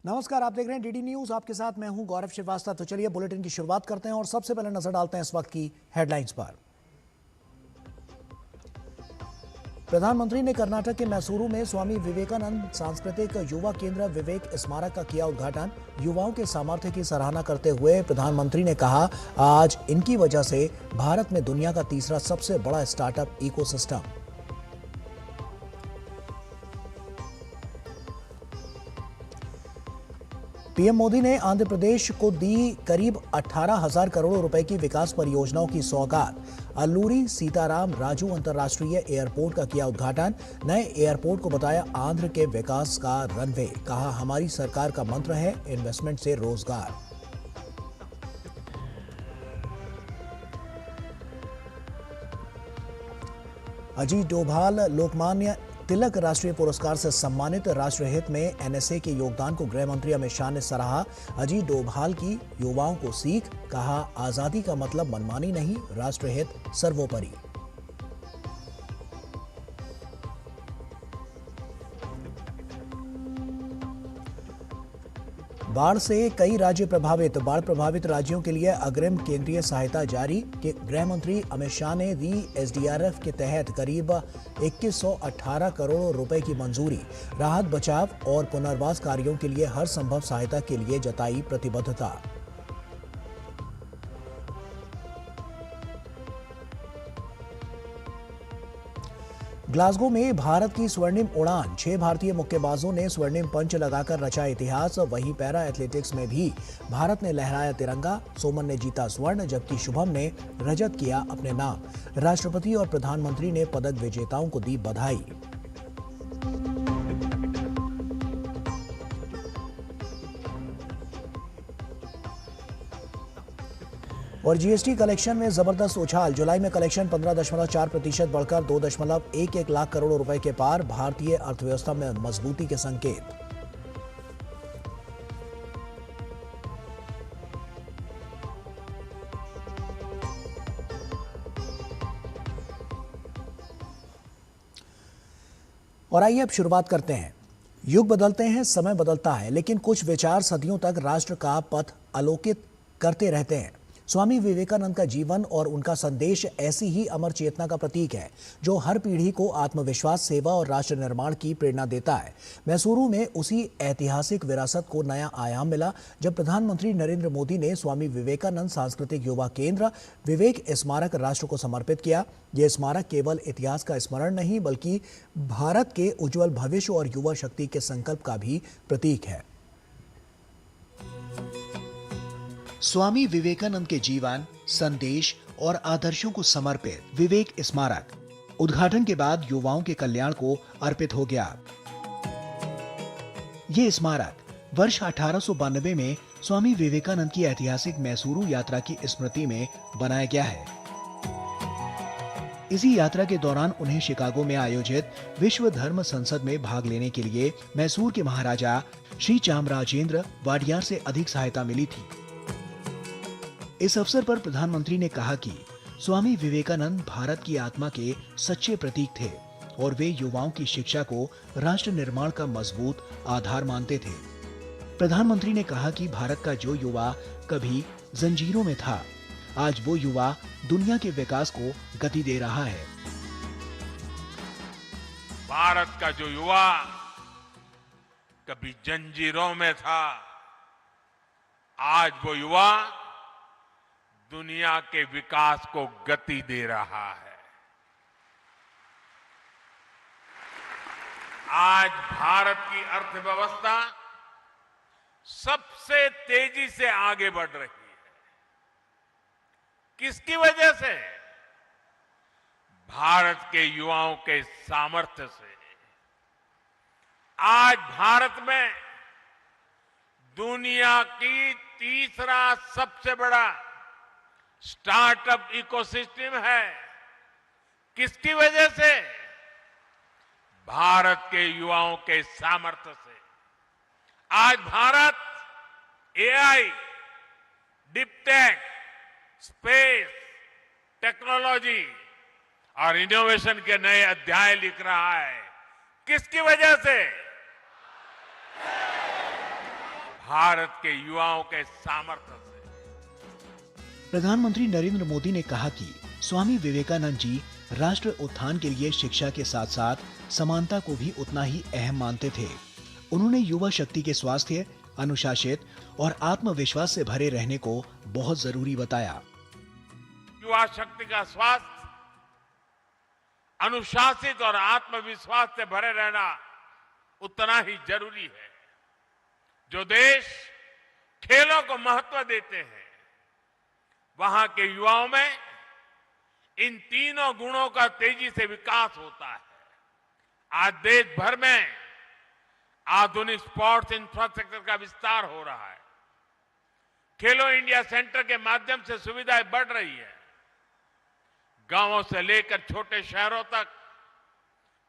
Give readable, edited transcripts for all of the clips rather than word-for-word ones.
नमस्कार, आप देख रहे हैं डीडी न्यूज। आपके साथ मैं हूं गौरव श्रीवास्तव। तो चलिए बुलेटिन की शुरुआत करते हैं और सबसे पहले नजर डालते हैं इस वक्त की हेडलाइंस पर। प्रधानमंत्री ने कर्नाटक के मैसूरू में स्वामी विवेकानंद सांस्कृतिक युवा केंद्र विवेक स्मारक का किया उद्घाटन। युवाओं के सामर्थ्य की सराहना करते हुए प्रधानमंत्री ने कहा, आज इनकी वजह से भारत में दुनिया का तीसरा सबसे बड़ा स्टार्टअप इकोसिस्टम। पीएम मोदी ने आंध्र प्रदेश को दी करीब 18,000 करोड़ रुपए की विकास परियोजनाओं की सौगात। अल्लूरी सीताराम राजू अंतर्राष्ट्रीय एयरपोर्ट का किया उद्घाटन। नए एयरपोर्ट को बताया आंध्र के विकास का रनवे। कहा, हमारी सरकार का मंत्र है इन्वेस्टमेंट से रोजगार। अजीत डोभाल लोकमान्य तिलक राष्ट्रीय पुरस्कार से सम्मानित। राष्ट्रहित में एनएसए के योगदान को गृह मंत्री अमित शाह ने सराहा। अजीत डोभाल की युवाओं को सीख। कहा, आजादी का मतलब मनमानी नहीं, राष्ट्रहित सर्वोपरि। बाढ़ से कई राज्य प्रभावित। बाढ़ प्रभावित राज्यों के लिए अग्रिम केंद्रीय सहायता जारी। गृह मंत्री अमित शाह ने दी एसडीआरएफ के तहत करीब 2118 करोड़ रुपए की मंजूरी। राहत बचाव और पुनर्वास कार्यों के लिए हर संभव सहायता के लिए जताई प्रतिबद्धता। ग्लासगो में भारत की स्वर्णिम उड़ान। 6 भारतीय मुक्केबाजों ने स्वर्णिम पंच लगाकर रचा इतिहास। वहीं पैरा एथलेटिक्स में भी भारत ने लहराया तिरंगा। सोमन ने जीता स्वर्ण, जबकि शुभम ने रजत किया अपने नाम। राष्ट्रपति और प्रधानमंत्री ने पदक विजेताओं को दी बधाई। और जीएसटी कलेक्शन में जबरदस्त उछाल। जुलाई में कलेक्शन 15.4% बढ़कर 2.11 लाख करोड़ रुपए के पार। भारतीय अर्थव्यवस्था में मजबूती के संकेत। और आइए अब शुरुआत करते हैं। युग बदलते हैं, समय बदलता है, लेकिन कुछ विचार सदियों तक राष्ट्र का पथ आलोकित करते रहते हैं। स्वामी विवेकानंद का जीवन और उनका संदेश ऐसी ही अमर चेतना का प्रतीक है, जो हर पीढ़ी को आत्मविश्वास, सेवा और राष्ट्र निर्माण की प्रेरणा देता है। मैसूरू में उसी ऐतिहासिक विरासत को नया आयाम मिला जब प्रधानमंत्री नरेंद्र मोदी ने स्वामी विवेकानंद सांस्कृतिक युवा केंद्र विवेक स्मारक राष्ट्र को समर्पित किया। यह स्मारक केवल इतिहास का स्मरण नहीं, बल्कि भारत के उज्जवल भविष्य और युवा शक्ति के संकल्प का भी प्रतीक है। स्वामी विवेकानंद के जीवन, संदेश और आदर्शों को समर्पित विवेक स्मारक उद्घाटन के बाद युवाओं के कल्याण को अर्पित हो गया। ये स्मारक वर्ष 1892 में स्वामी विवेकानंद की ऐतिहासिक मैसूरू यात्रा की स्मृति में बनाया गया है। इसी यात्रा के दौरान उन्हें शिकागो में आयोजित विश्व धर्म संसद में भाग लेने के लिए मैसूर के महाराजा श्री चामराजेंद्र वाडियार से अधिक सहायता मिली थी। इस अवसर पर प्रधानमंत्री ने कहा कि स्वामी विवेकानंद भारत की आत्मा के सच्चे प्रतीक थे और वे युवाओं की शिक्षा को राष्ट्र निर्माण का मजबूत आधार मानते थे। प्रधानमंत्री ने कहा कि भारत का जो युवा कभी जंजीरों में था, आज वो युवा दुनिया के विकास को गति दे रहा है। भारत का जो युवा कभी जंजीरों में था, आज वो युवा दुनिया के विकास को गति दे रहा है। आज भारत की अर्थव्यवस्था सबसे तेजी से आगे बढ़ रही है। किसकी वजह से? भारत के युवाओं के सामर्थ्य से। आज भारत में दुनिया की तीसरा सबसे बड़ा स्टार्टअप इकोसिस्टम है। किसकी वजह से? भारत के युवाओं के सामर्थ्य से। आज Bharat AI, deep-tech, space, technology और इनोवेशन के नए अध्याय लिख रहा है। किसकी वजह से? भारत के युवाओं के सामर्थ्य से। प्रधानमंत्री नरेंद्र मोदी ने कहा कि स्वामी विवेकानंद जी राष्ट्र उत्थान के लिए शिक्षा के साथ साथ समानता को भी उतना ही अहम मानते थे। उन्होंने युवा शक्ति के स्वास्थ्य, अनुशासित और आत्मविश्वास से भरे रहने को बहुत जरूरी बताया। युवा शक्ति का स्वास्थ्य, अनुशासित और आत्मविश्वास से भरे रहना उतना ही जरूरी है। जो देश खेलों को महत्व देते हैं, वहां के युवाओं में इन तीनों गुणों का तेजी से विकास होता है। आज देश भर में आधुनिक स्पोर्ट्स इंफ्रास्ट्रक्चर का विस्तार हो रहा है। खेलो इंडिया सेंटर के माध्यम से सुविधाएं बढ़ रही है। गांवों से लेकर छोटे शहरों तक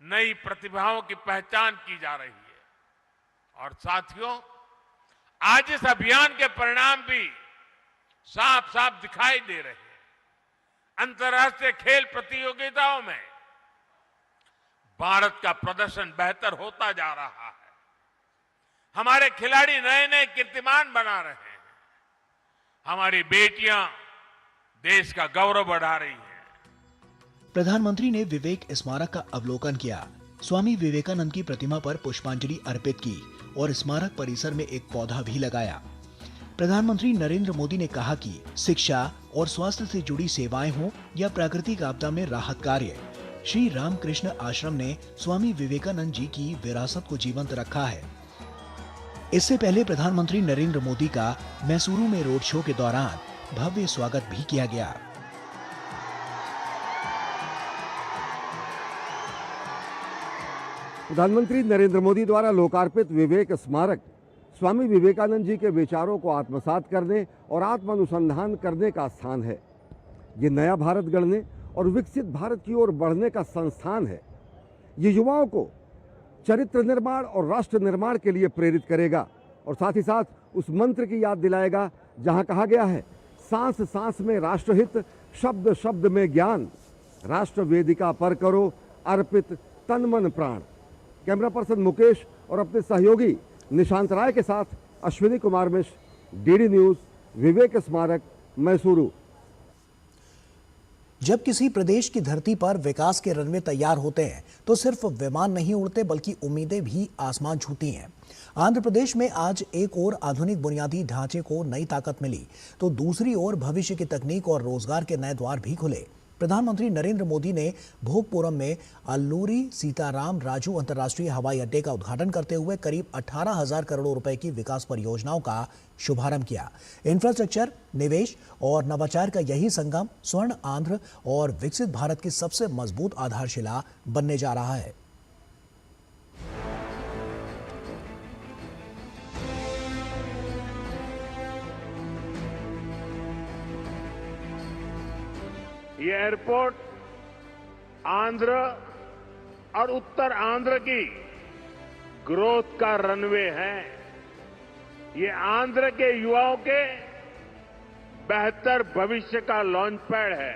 नई प्रतिभाओं की पहचान की जा रही है। और साथियों, आज इस अभियान के परिणाम भी साफ साफ दिखाई दे रहे हैं। अंतर्राष्ट्रीय खेल प्रतियोगिताओं में भारत का प्रदर्शन बेहतर होता जा रहा है। हमारे खिलाड़ी नए नए कीर्तिमान बना रहे हैं। हमारी बेटियां देश का गौरव बढ़ा रही हैं। प्रधानमंत्री ने विवेक स्मारक का अवलोकन किया, स्वामी विवेकानंद की प्रतिमा पर पुष्पांजलि अर्पित की और स्मारक परिसर में एक पौधा भी लगाया। प्रधानमंत्री नरेंद्र मोदी ने कहा कि शिक्षा और स्वास्थ्य से जुड़ी सेवाएं हों या प्राकृतिक आपदा में राहत कार्य, श्री रामकृष्ण आश्रम ने स्वामी विवेकानंद जी की विरासत को जीवंत रखा है। इससे पहले प्रधानमंत्री नरेंद्र मोदी का मैसूरू में रोड शो के दौरान भव्य स्वागत भी किया गया। प्रधानमंत्री नरेंद्र मोदी द्वारा लोकार्पित विवेक स्मारक स्वामी विवेकानंद जी के विचारों को आत्मसात करने और आत्मानुसंधान करने का स्थान है। ये नया भारत गढ़ने और विकसित भारत की ओर बढ़ने का संस्थान है। ये युवाओं को चरित्र निर्माण और राष्ट्र निर्माण के लिए प्रेरित करेगा और साथ ही साथ उस मंत्र की याद दिलाएगा जहां कहा गया है, सांस सांस में राष्ट्रहित, शब्द शब्द में ज्ञान, राष्ट्र वेदिका पर करो अर्पित तन मन प्राण। कैमरा पर्सन मुकेश और अपने सहयोगी निशांत राय के साथ अश्विनी कुमार मिश्र, डीडी न्यूज, विवेक स्मारक, मैसूरू। जब किसी प्रदेश की धरती पर विकास के रनवे तैयार होते हैं तो सिर्फ विमान नहीं उड़ते बल्कि उम्मीदें भी आसमान छूती हैं। आंध्र प्रदेश में आज एक ओर आधुनिक बुनियादी ढांचे को नई ताकत मिली तो दूसरी ओर भविष्य की तकनीक और रोजगार के नए द्वार भी खुले। प्रधानमंत्री नरेंद्र मोदी ने भोगपुरम में अल्लूरी सीताराम राजू अंतर्राष्ट्रीय हवाई अड्डे का उद्घाटन करते हुए करीब 18,000 करोड़ रुपए की विकास परियोजनाओं का शुभारंभ किया। इंफ्रास्ट्रक्चर, निवेश और नवाचार का यही संगम स्वर्ण आंध्र और विकसित भारत की सबसे मजबूत आधारशिला बनने जा रहा है। ये एयरपोर्ट आंध्र और उत्तर आंध्र की ग्रोथ का रनवे है। ये आंध्र के युवाओं के बेहतर भविष्य का लॉन्च पैड है।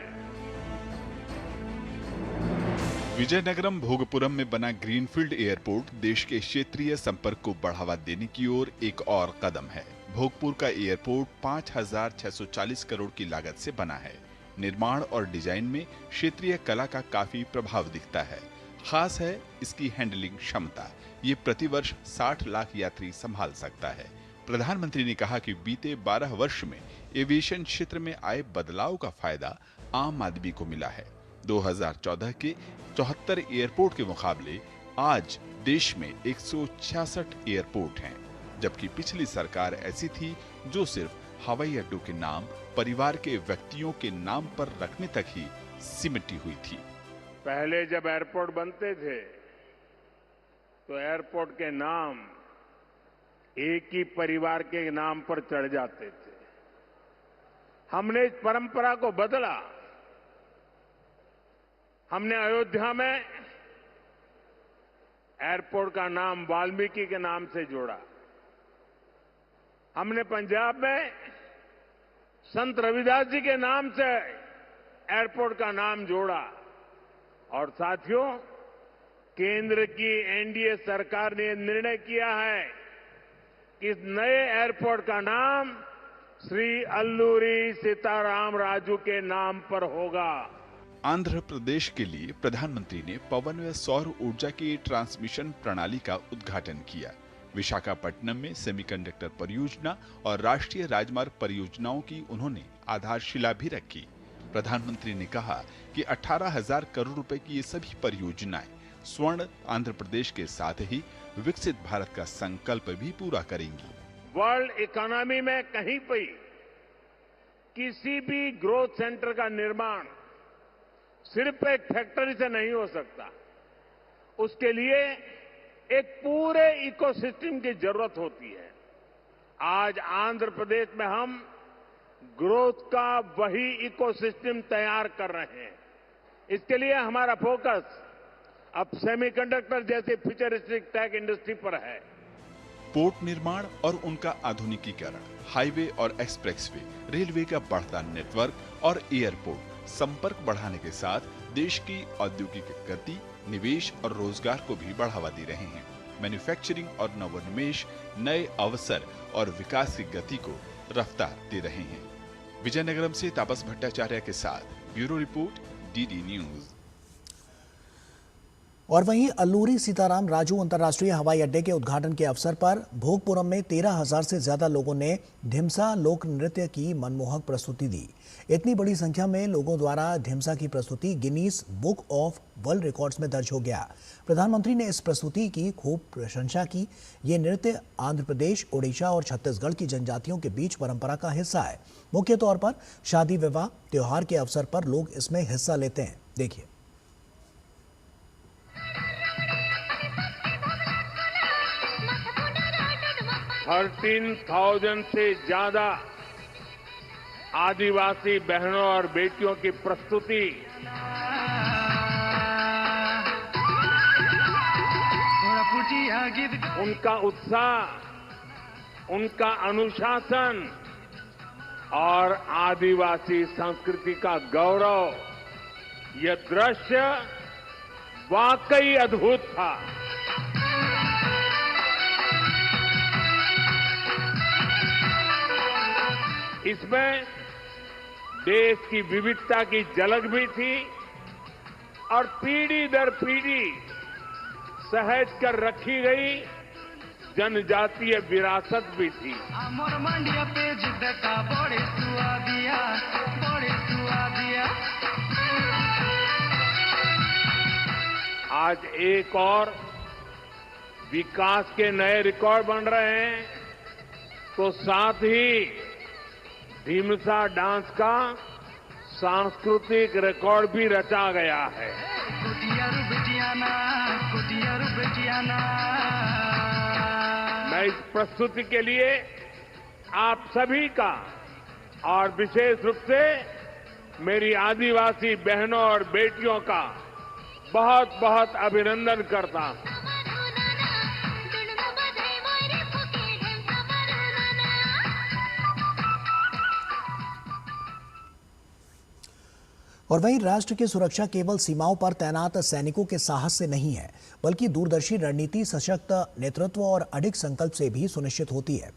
विजयनगरम भोगपुरम में बना ग्रीनफील्ड एयरपोर्ट देश के क्षेत्रीय संपर्क को बढ़ावा देने की ओर एक और कदम है। भोगपुर का एयरपोर्ट 5,640 करोड़ की लागत से बना है। निर्माण और डिजाइन में क्षेत्रीय कला का काफी प्रभाव दिखता है। खास है इसकी हैंडलिंग क्षमता। ये प्रतिवर्ष 60 लाख यात्री संभाल सकता है। प्रधानमंत्री ने कहा कि बीते 12 वर्ष में एविएशन क्षेत्र में आए बदलाव का फायदा आम आदमी को मिला है। 2014 के 74 एयरपोर्ट के मुकाबले आज देश में 166 एयरपोर्ट हैं, जबकि पिछली सरकार ऐसी थी जो सिर्फ हवाई अड्डों के नाम परिवार के व्यक्तियों के नाम पर रखने तक ही सिमटी हुई थी। पहले जब एयरपोर्ट बनते थे तो एयरपोर्ट के नाम एक ही परिवार के नाम पर चढ़ जाते थे। हमने इस परंपरा को बदला। हमने अयोध्या में एयरपोर्ट का नाम वाल्मीकि के नाम से जोड़ा। हमने पंजाब में संत रविदास जी के नाम से एयरपोर्ट का नाम जोड़ा। और साथियों, केंद्र की एनडीए सरकार ने निर्णय किया है कि इस नए एयरपोर्ट का नाम श्री अल्लूरी सीताराम राजू के नाम पर होगा। आंध्र प्रदेश के लिए प्रधानमंत्री ने पवन व सौर ऊर्जा की ट्रांसमिशन प्रणाली का उद्घाटन किया। विशाखापट्टनम में सेमीकंडक्टर परियोजना और राष्ट्रीय राजमार्ग परियोजनाओं की उन्होंने आधारशिला भी रखी। प्रधानमंत्री ने कहा कि 18,000 करोड़ रुपए की ये सभी परियोजनाएं स्वर्ण आंध्र प्रदेश के साथ ही विकसित भारत का संकल्प भी पूरा करेंगी। वर्ल्ड इकोनॉमी में कहीं भी किसी भी ग्रोथ सेंटर का निर्माण सिर्फ एक फैक्ट्री से नहीं हो सकता। उसके लिए एक पूरे इकोसिस्टम की जरूरत होती है। आज आंध्र प्रदेश में हम ग्रोथ का वही इकोसिस्टम तैयार कर रहे हैं। इसके लिए हमारा फोकस अब सेमीकंडक्टर जैसी फ्यूचरिस्टिक टेक इंडस्ट्री पर है। पोर्ट निर्माण और उनका आधुनिकीकरण, हाईवे और एक्सप्रेसवे, रेलवे का बढ़ता नेटवर्क और एयरपोर्ट संपर्क बढ़ाने के साथ देश की औद्योगिक गति, निवेश और रोजगार को भी बढ़ावा दे रहे हैं। मैन्युफैक्चरिंग और नवोन्मेष नए अवसर और विकास की गति को रफ्तार दे रहे हैं। विजयनगरम से तापस भट्टाचार्य के साथ ब्यूरो रिपोर्ट, डीडी न्यूज। और वहीं अल्लूरी सीताराम राजू अंतर्राष्ट्रीय हवाई अड्डे के उद्घाटन के अवसर पर भोगपुरम में 13,000 से ज्यादा लोगों ने ढिमसा लोक नृत्य की मनमोहक प्रस्तुति दी। इतनी बड़ी संख्या में लोगों द्वारा ढिमसा की प्रस्तुति Guinness book of world records में दर्ज हो गया। प्रधानमंत्री ने इस प्रस्तुति की खूब प्रशंसा की। ये नृत्य आंध्र प्रदेश, ओडिशा और छत्तीसगढ़ की जनजातियों के बीच परंपरा का हिस्सा है। मुख्य तौर पर शादी, विवाह, त्योहार के अवसर पर लोग इसमें हिस्सा लेते हैं। देखिए। 13,000 से ज्यादा आदिवासी बहनों और बेटियों की प्रस्तुति उनका उत्साह, उनका अनुशासन और आदिवासी संस्कृति का गौरव, यह दृश्य वाकई अद्भुत था। इसमें देश की विविधता की झलक भी थी और पीढ़ी दर पीढ़ी सहेज कर रखी गई जनजातीय विरासत भी थी। आज एक और विकास के नए रिकॉर्ड बन रहे हैं, तो साथ ही ढिमसा डांस का सांस्कृतिक रिकॉर्ड भी रचा गया है। मैं इस प्रस्तुति के लिए आप सभी का और विशेष रूप से मेरी आदिवासी बहनों और बेटियों का बहुत बहुत अभिनंदन करता हूं। और वहीं राष्ट्र की सुरक्षा केवल सीमाओं पर तैनात सैनिकों के साहस से नहीं है, बल्कि दूरदर्शी रणनीति, सशक्त नेतृत्व और अडिग संकल्प से भी सुनिश्चित होती है।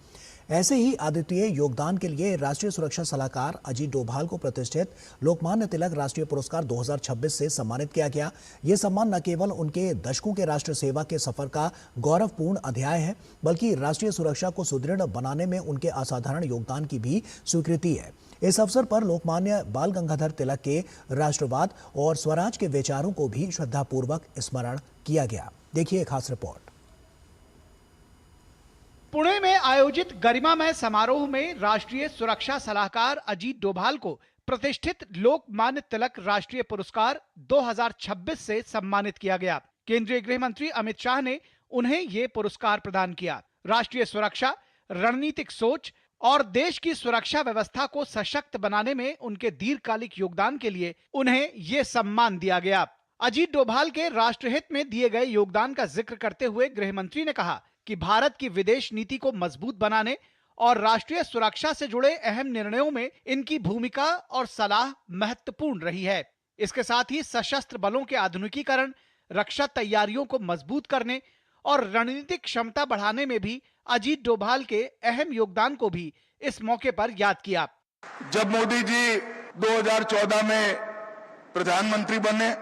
ऐसे ही अद्वितीय योगदान के लिए राष्ट्रीय सुरक्षा सलाहकार अजीत डोभाल को प्रतिष्ठित लोकमान्य तिलक राष्ट्रीय पुरस्कार 2026 से सम्मानित किया गया। ये सम्मान न केवल उनके दशकों के राष्ट्र सेवा के सफर का गौरवपूर्ण अध्याय है, बल्कि राष्ट्रीय सुरक्षा को सुदृढ़ बनाने में उनके असाधारण योगदान की भी स्वीकृति है। इस अवसर पर लोकमान्य बाल गंगाधर तिलक के राष्ट्रवाद और स्वराज के विचारों को भी श्रद्धापूर्वक स्मरण किया गया। देखिए एक खास रिपोर्ट। पुणे में आयोजित गरिमामय समारोह में राष्ट्रीय सुरक्षा सलाहकार अजीत डोभाल को प्रतिष्ठित लोकमान्य तिलक राष्ट्रीय पुरस्कार 2026 से सम्मानित किया गया। केंद्रीय गृह मंत्री अमित शाह ने उन्हें ये पुरस्कार प्रदान किया। राष्ट्रीय सुरक्षा, रणनीतिक सोच और देश की सुरक्षा व्यवस्था को सशक्त बनाने में उनके दीर्घकालिक योगदान के लिए उन्हें ये सम्मान दिया गया। अजीत डोभाल के राष्ट्रहित में दिए गए योगदान का जिक्र करते हुए गृह मंत्री ने कहा कि भारत की विदेश नीति को मजबूत बनाने और राष्ट्रीय सुरक्षा से जुड़े अहम निर्णयों में इनकी भूमिका और सलाह महत्वपूर्ण रही है। इसके साथ ही सशस्त्र बलों के आधुनिकीकरण, रक्षा तैयारियों को मजबूत करने और रणनीतिक क्षमता बढ़ाने में भी अजीत डोभाल के अहम योगदान को भी इस मौके पर याद किया। जब मोदी जी 2014 में प्रधानमंत्री बने,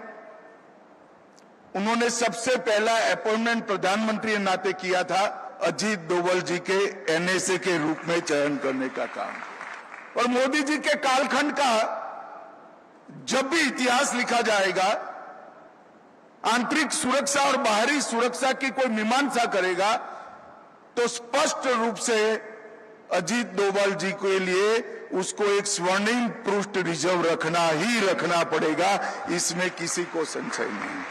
उन्होंने सबसे पहला अपॉइंटमेंट प्रधानमंत्री के नाते किया था अजीत डोभाल जी के एनएसए के रूप में चयन करने का काम। और मोदी जी के कालखंड का जब भी इतिहास लिखा जाएगा, आंतरिक सुरक्षा और बाहरी सुरक्षा की कोई मीमांसा करेगा तो स्पष्ट रूप से अजीत डोभाल जी के लिए उसको एक स्वर्णिम पृष्ठ रिजर्व रखना पड़ेगा, इसमें किसी को संशय नहीं।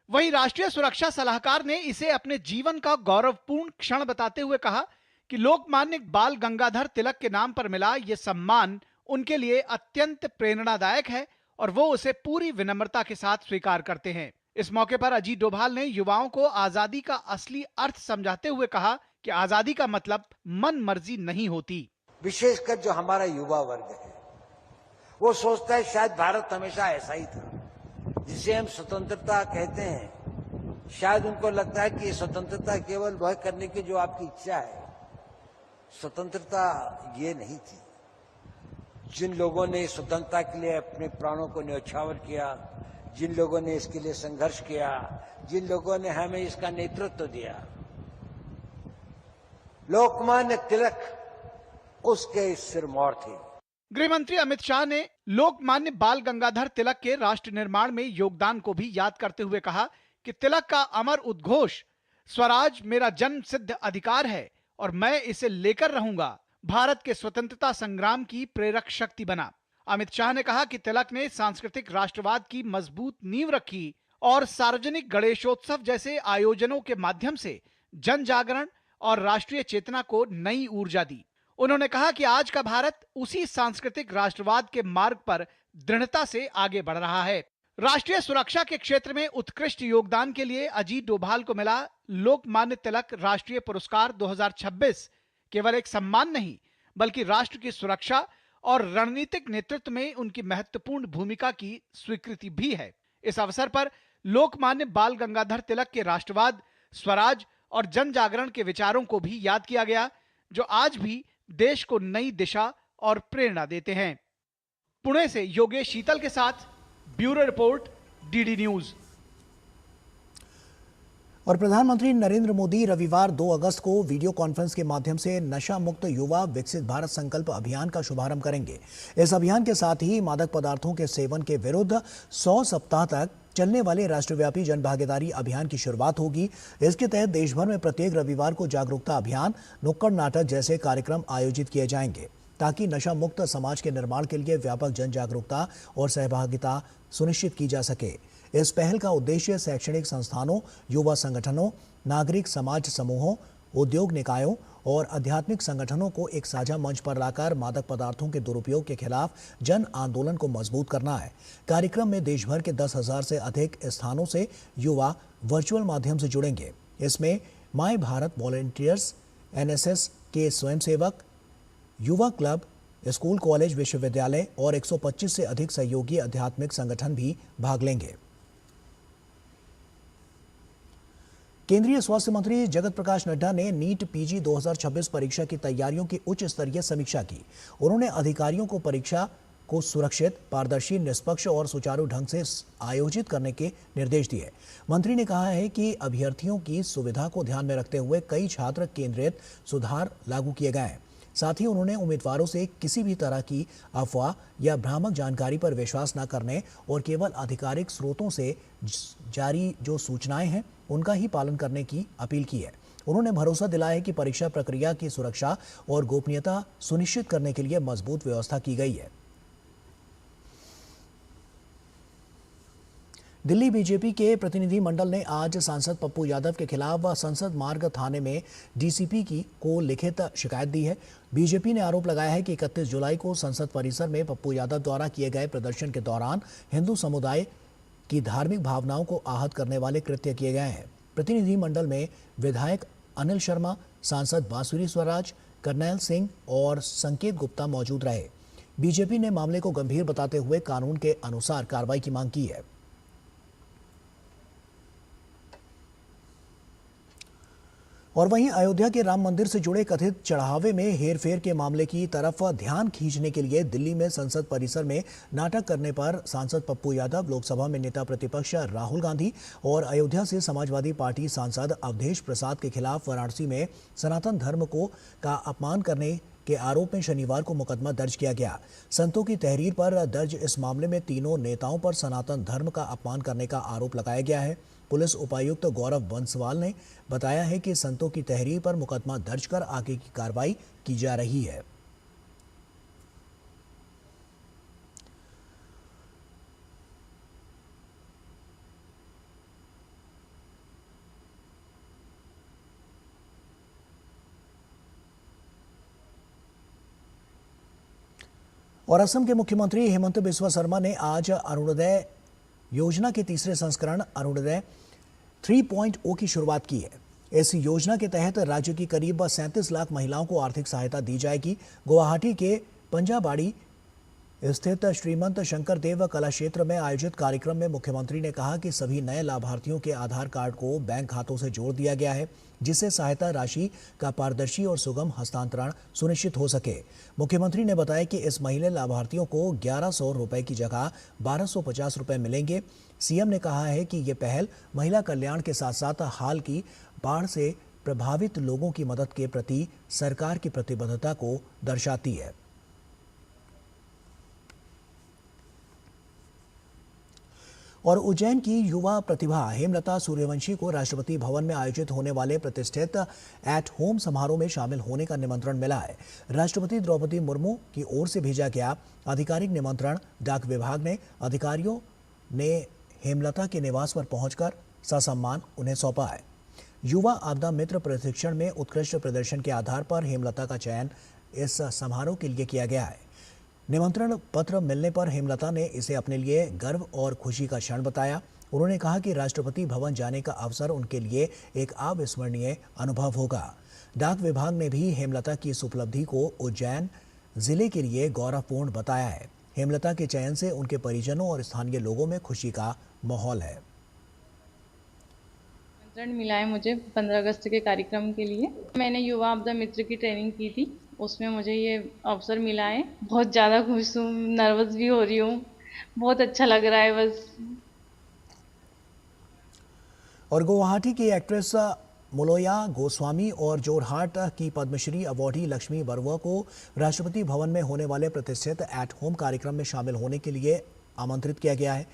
वहीं राष्ट्रीय सुरक्षा सलाहकार ने इसे अपने जीवन का गौरवपूर्ण क्षण बताते हुए कहा कि लोकमान्य बाल गंगाधर तिलक के नाम पर मिला यह सम्मान उनके लिए अत्यंत प्रेरणादायक है और वो उसे पूरी विनम्रता के साथ स्वीकार करते हैं। इस मौके पर अजीत डोभाल ने युवाओं को आजादी का असली अर्थ समझाते हुए कहा कि आजादी का मतलब मन मर्जी नहीं होती। विशेषकर जो हमारा युवा वर्ग है वो सोचता है शायद भारत हमेशा ऐसा ही था, जिसे हम स्वतंत्रता कहते हैं। शायद उनको लगता है कि स्वतंत्रता केवल वह करने की जो आपकी इच्छा है, स्वतंत्रता ये नहीं थी। जिन लोगों ने स्वतंत्रता के लिए अपने प्राणों को न्यौछावर किया, जिन लोगों ने इसके लिए संघर्ष किया, जिन लोगों ने हमें इसका नेतृत्व दिया, लोकमान्य तिलक उसके सिरमौर थे। गृहमंत्री अमित शाह ने लोकमान्य बाल गंगाधर तिलक के राष्ट्र निर्माण में योगदान को भी याद करते हुए कहा कि तिलक का अमर उद्घोष स्वराज मेरा जन्म सिद्ध अधिकार है और मैं इसे लेकर रहूंगा भारत के स्वतंत्रता संग्राम की प्रेरक शक्ति बना। अमित शाह ने कहा कि तिलक ने सांस्कृतिक राष्ट्रवाद की मजबूत नींव रखी और सार्वजनिक गणेशोत्सव जैसे आयोजनों के माध्यम से जन जागरण और राष्ट्रीय चेतना को नई ऊर्जा दी। उन्होंने कहा कि आज का भारत उसी सांस्कृतिक राष्ट्रवाद के मार्ग पर दृढ़ता से आगे बढ़ रहा है। राष्ट्रीय सुरक्षा के क्षेत्र में उत्कृष्ट योगदान के लिए अजीत डोभाल को मिला लोकमान्य तिलक राष्ट्रीय पुरस्कार 2026 केवल एक सम्मान नहीं, बल्कि राष्ट्र की सुरक्षा और रणनीतिक नेतृत्व में उनकी महत्वपूर्ण भूमिका की स्वीकृति भी है। इस अवसर पर लोकमान्य बाल गंगाधर तिलक के राष्ट्रवाद, स्वराज और जन जागरण के विचारों को भी याद किया गया, जो आज भी देश को नई दिशा और प्रेरणा देते हैं। पुणे से योगेश शीतल के साथ ब्यूरो रिपोर्ट, डीडी न्यूज। और प्रधानमंत्री नरेंद्र मोदी रविवार 2 अगस्त को वीडियो कॉन्फ्रेंस के माध्यम से नशा मुक्त युवा विकसित भारत संकल्प अभियान का शुभारंभ करेंगे। इस अभियान के साथ ही मादक पदार्थों के सेवन के विरुद्ध 100 सप्ताह तक चलने वाले राष्ट्रव्यापी जन भागीदारी अभियान की शुरुआत होगी। इसके तहत देश भर में प्रत्येक रविवार को जागरूकता अभियान, नुक्कड़ नाटक जैसे कार्यक्रम आयोजित किए जाएंगे, ताकि नशा मुक्त समाज के निर्माण के लिए व्यापक जन जागरूकता और सहभागिता सुनिश्चित की जा सके। इस पहल का उद्देश्य शैक्षणिक संस्थानों, युवा संगठनों, नागरिक समाज समूहों, उद्योग निकायों और आध्यात्मिक संगठनों को एक साझा मंच पर लाकर मादक पदार्थों के दुरुपयोग के खिलाफ जन आंदोलन को मजबूत करना है। कार्यक्रम में देश भर के 10,000 से अधिक स्थानों से युवा वर्चुअल माध्यम से जुड़ेंगे। इसमें माय भारत वॉलंटियर्स, एनएसएस के स्वयंसेवक, युवा क्लब, स्कूल, कॉलेज, विश्वविद्यालय और 125 से अधिक सहयोगी आध्यात्मिक संगठन भी भाग लेंगे। केंद्रीय स्वास्थ्य मंत्री जगत प्रकाश नड्डा ने नीट पीजी 2026 परीक्षा की तैयारियों की उच्च स्तरीय समीक्षा की। उन्होंने अधिकारियों को परीक्षा को सुरक्षित, पारदर्शी, निष्पक्ष और सुचारू ढंग से आयोजित करने के निर्देश दिए। मंत्री ने कहा है कि अभ्यर्थियों की सुविधा को ध्यान में रखते हुए कई छात्र केंद्रित सुधार लागू किए गए हैं। साथ ही उन्होंने उम्मीदवारों से किसी भी तरह की अफवाह या भ्रामक जानकारी पर विश्वास न करने और केवल आधिकारिक स्रोतों से जारी जो सूचनाएं हैं उनका ही पालन करने की अपील की है। उन्होंने भरोसा दिलाया है कि परीक्षा प्रक्रिया की सुरक्षा और गोपनीयता सुनिश्चित करने के लिए मजबूत व्यवस्था की गई है। दिल्ली बीजेपी के प्रतिनिधि मंडल ने आज सांसद पप्पू यादव के खिलाफ संसद मार्ग थाने में डीसीपी को लिखित शिकायत दी है। बीजेपी ने आरोप लगाया है कि 31 जुलाई को संसद परिसर में पप्पू यादव द्वारा किए गए प्रदर्शन के दौरान हिंदू समुदाय की धार्मिक भावनाओं को आहत करने वाले कृत्य किए गए हैं। प्रतिनिधि मंडल में विधायक अनिल शर्मा, सांसद बांसुरी स्वराज, करनैल सिंह और संकेत गुप्ता मौजूद रहे। बीजेपी ने मामले को गंभीर बताते हुए कानून के अनुसार कार्रवाई की मांग की है। और वहीं अयोध्या के राम मंदिर से जुड़े कथित चढ़ावे में हेरफेर के मामले की तरफ ध्यान खींचने के लिए दिल्ली में संसद परिसर में नाटक करने पर सांसद पप्पू यादव, लोकसभा में नेता प्रतिपक्ष राहुल गांधी और अयोध्या से समाजवादी पार्टी सांसद अवधेश प्रसाद के खिलाफ वाराणसी में सनातन धर्म का अपमान करने के आरोप में शनिवार को मुकदमा दर्ज किया गया। संतों की तहरीर पर दर्ज इस मामले में तीनों नेताओं पर सनातन धर्म का अपमान करने का आरोप लगाया गया है। पुलिस उपायुक्त गौरव बंसवाल ने बताया है कि संतों की तहरीर पर मुकदमा दर्ज कर आगे की कार्रवाई की जा रही है। और असम के मुख्यमंत्री हेमंत बिस्वा शर्मा ने आज अरुणोदय योजना के तीसरे संस्करण अरुणोदय 3.0 की शुरुआत की है। इस योजना के तहत राज्य की करीब 37 लाख महिलाओं को आर्थिक सहायता दी जाएगी। गुवाहाटी के पंजाबाड़ी स्थित श्रीमंत शंकर देव कला क्षेत्र में आयोजित कार्यक्रम में मुख्यमंत्री ने कहा कि सभी नए लाभार्थियों के आधार कार्ड को बैंक खातों से जोड़ दिया गया है, जिससे सहायता राशि का पारदर्शी और सुगम हस्तांतरण सुनिश्चित हो सके। मुख्यमंत्री ने बताया कि इस महीने लाभार्थियों को 1100 रुपए की जगह 1250 रुपए मिलेंगे। सीएम ने कहा है कि ये पहल महिला कल्याण के साथ साथ हाल की बाढ़ से प्रभावित लोगों की मदद के प्रति सरकार की प्रतिबद्धता को दर्शाती है। और उज्जैन की युवा प्रतिभा हेमलता सूर्यवंशी को राष्ट्रपति भवन में आयोजित होने वाले प्रतिष्ठित एट होम समारोह में शामिल होने का निमंत्रण मिला है। राष्ट्रपति द्रौपदी मुर्मू की ओर से भेजा गया आधिकारिक निमंत्रण डाक विभाग ने अधिकारियों ने हेमलता के निवास पर पहुंचकर ससम्मान उन्हें सौंपा है। युवा आपदा मित्र प्रशिक्षण में उत्कृष्ट प्रदर्शन के आधार पर हेमलता का चयन इस समारोह के लिए किया गया है। निमंत्रण पत्र मिलने पर हेमलता ने इसे अपने लिए गर्व और खुशी का क्षण बताया। उन्होंने कहा कि राष्ट्रपति भवन जाने का अवसर उनके लिए एक अविस्मरणीय अनुभव होगा। डाक विभाग ने भी हेमलता की इस उपलब्धि को उज्जैन जिले के लिए गौरवपूर्ण बताया है। हेमलता के चयन से उनके परिजनों और स्थानीय लोगों में खुशी का माहौल है। निमंत्रण मिला है मुझे 15 अगस्त के कार्यक्रम के लिए। मैंने युवा आपदा मित्र की ट्रेनिंग की थी, उसमें मुझे ये अवसर मिला है। बहुत ज़्यादा खुश हूँ, नर्वस भी हो रही हूँ, बहुत अच्छा लग रहा है बस। और गुवाहाटी की एक्ट्रेस मुलोया गोस्वामी और जोरहाट की पद्मश्री अवॉर्डी लक्ष्मी बरुआ को राष्ट्रपति भवन में होने वाले प्रतिष्ठित एट होम कार्यक्रम में शामिल होने के लिए आमंत्रित किया गया है।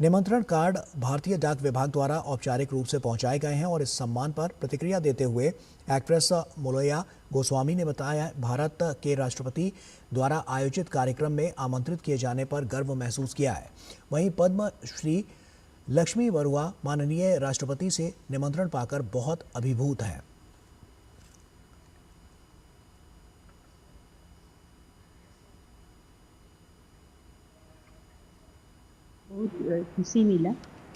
निमंत्रण कार्ड भारतीय डाक विभाग द्वारा औपचारिक रूप से पहुंचाए गए हैं और इस सम्मान पर प्रतिक्रिया देते हुए एक्ट्रेस मुलोया गोस्वामी ने बताया, भारत के राष्ट्रपति द्वारा आयोजित कार्यक्रम में आमंत्रित किए जाने पर गर्व महसूस किया है। वहीं पद्मश्री लक्ष्मी बरुआ माननीय राष्ट्रपति से निमंत्रण पाकर बहुत अभिभूत हैं। बहुत खुशी मिला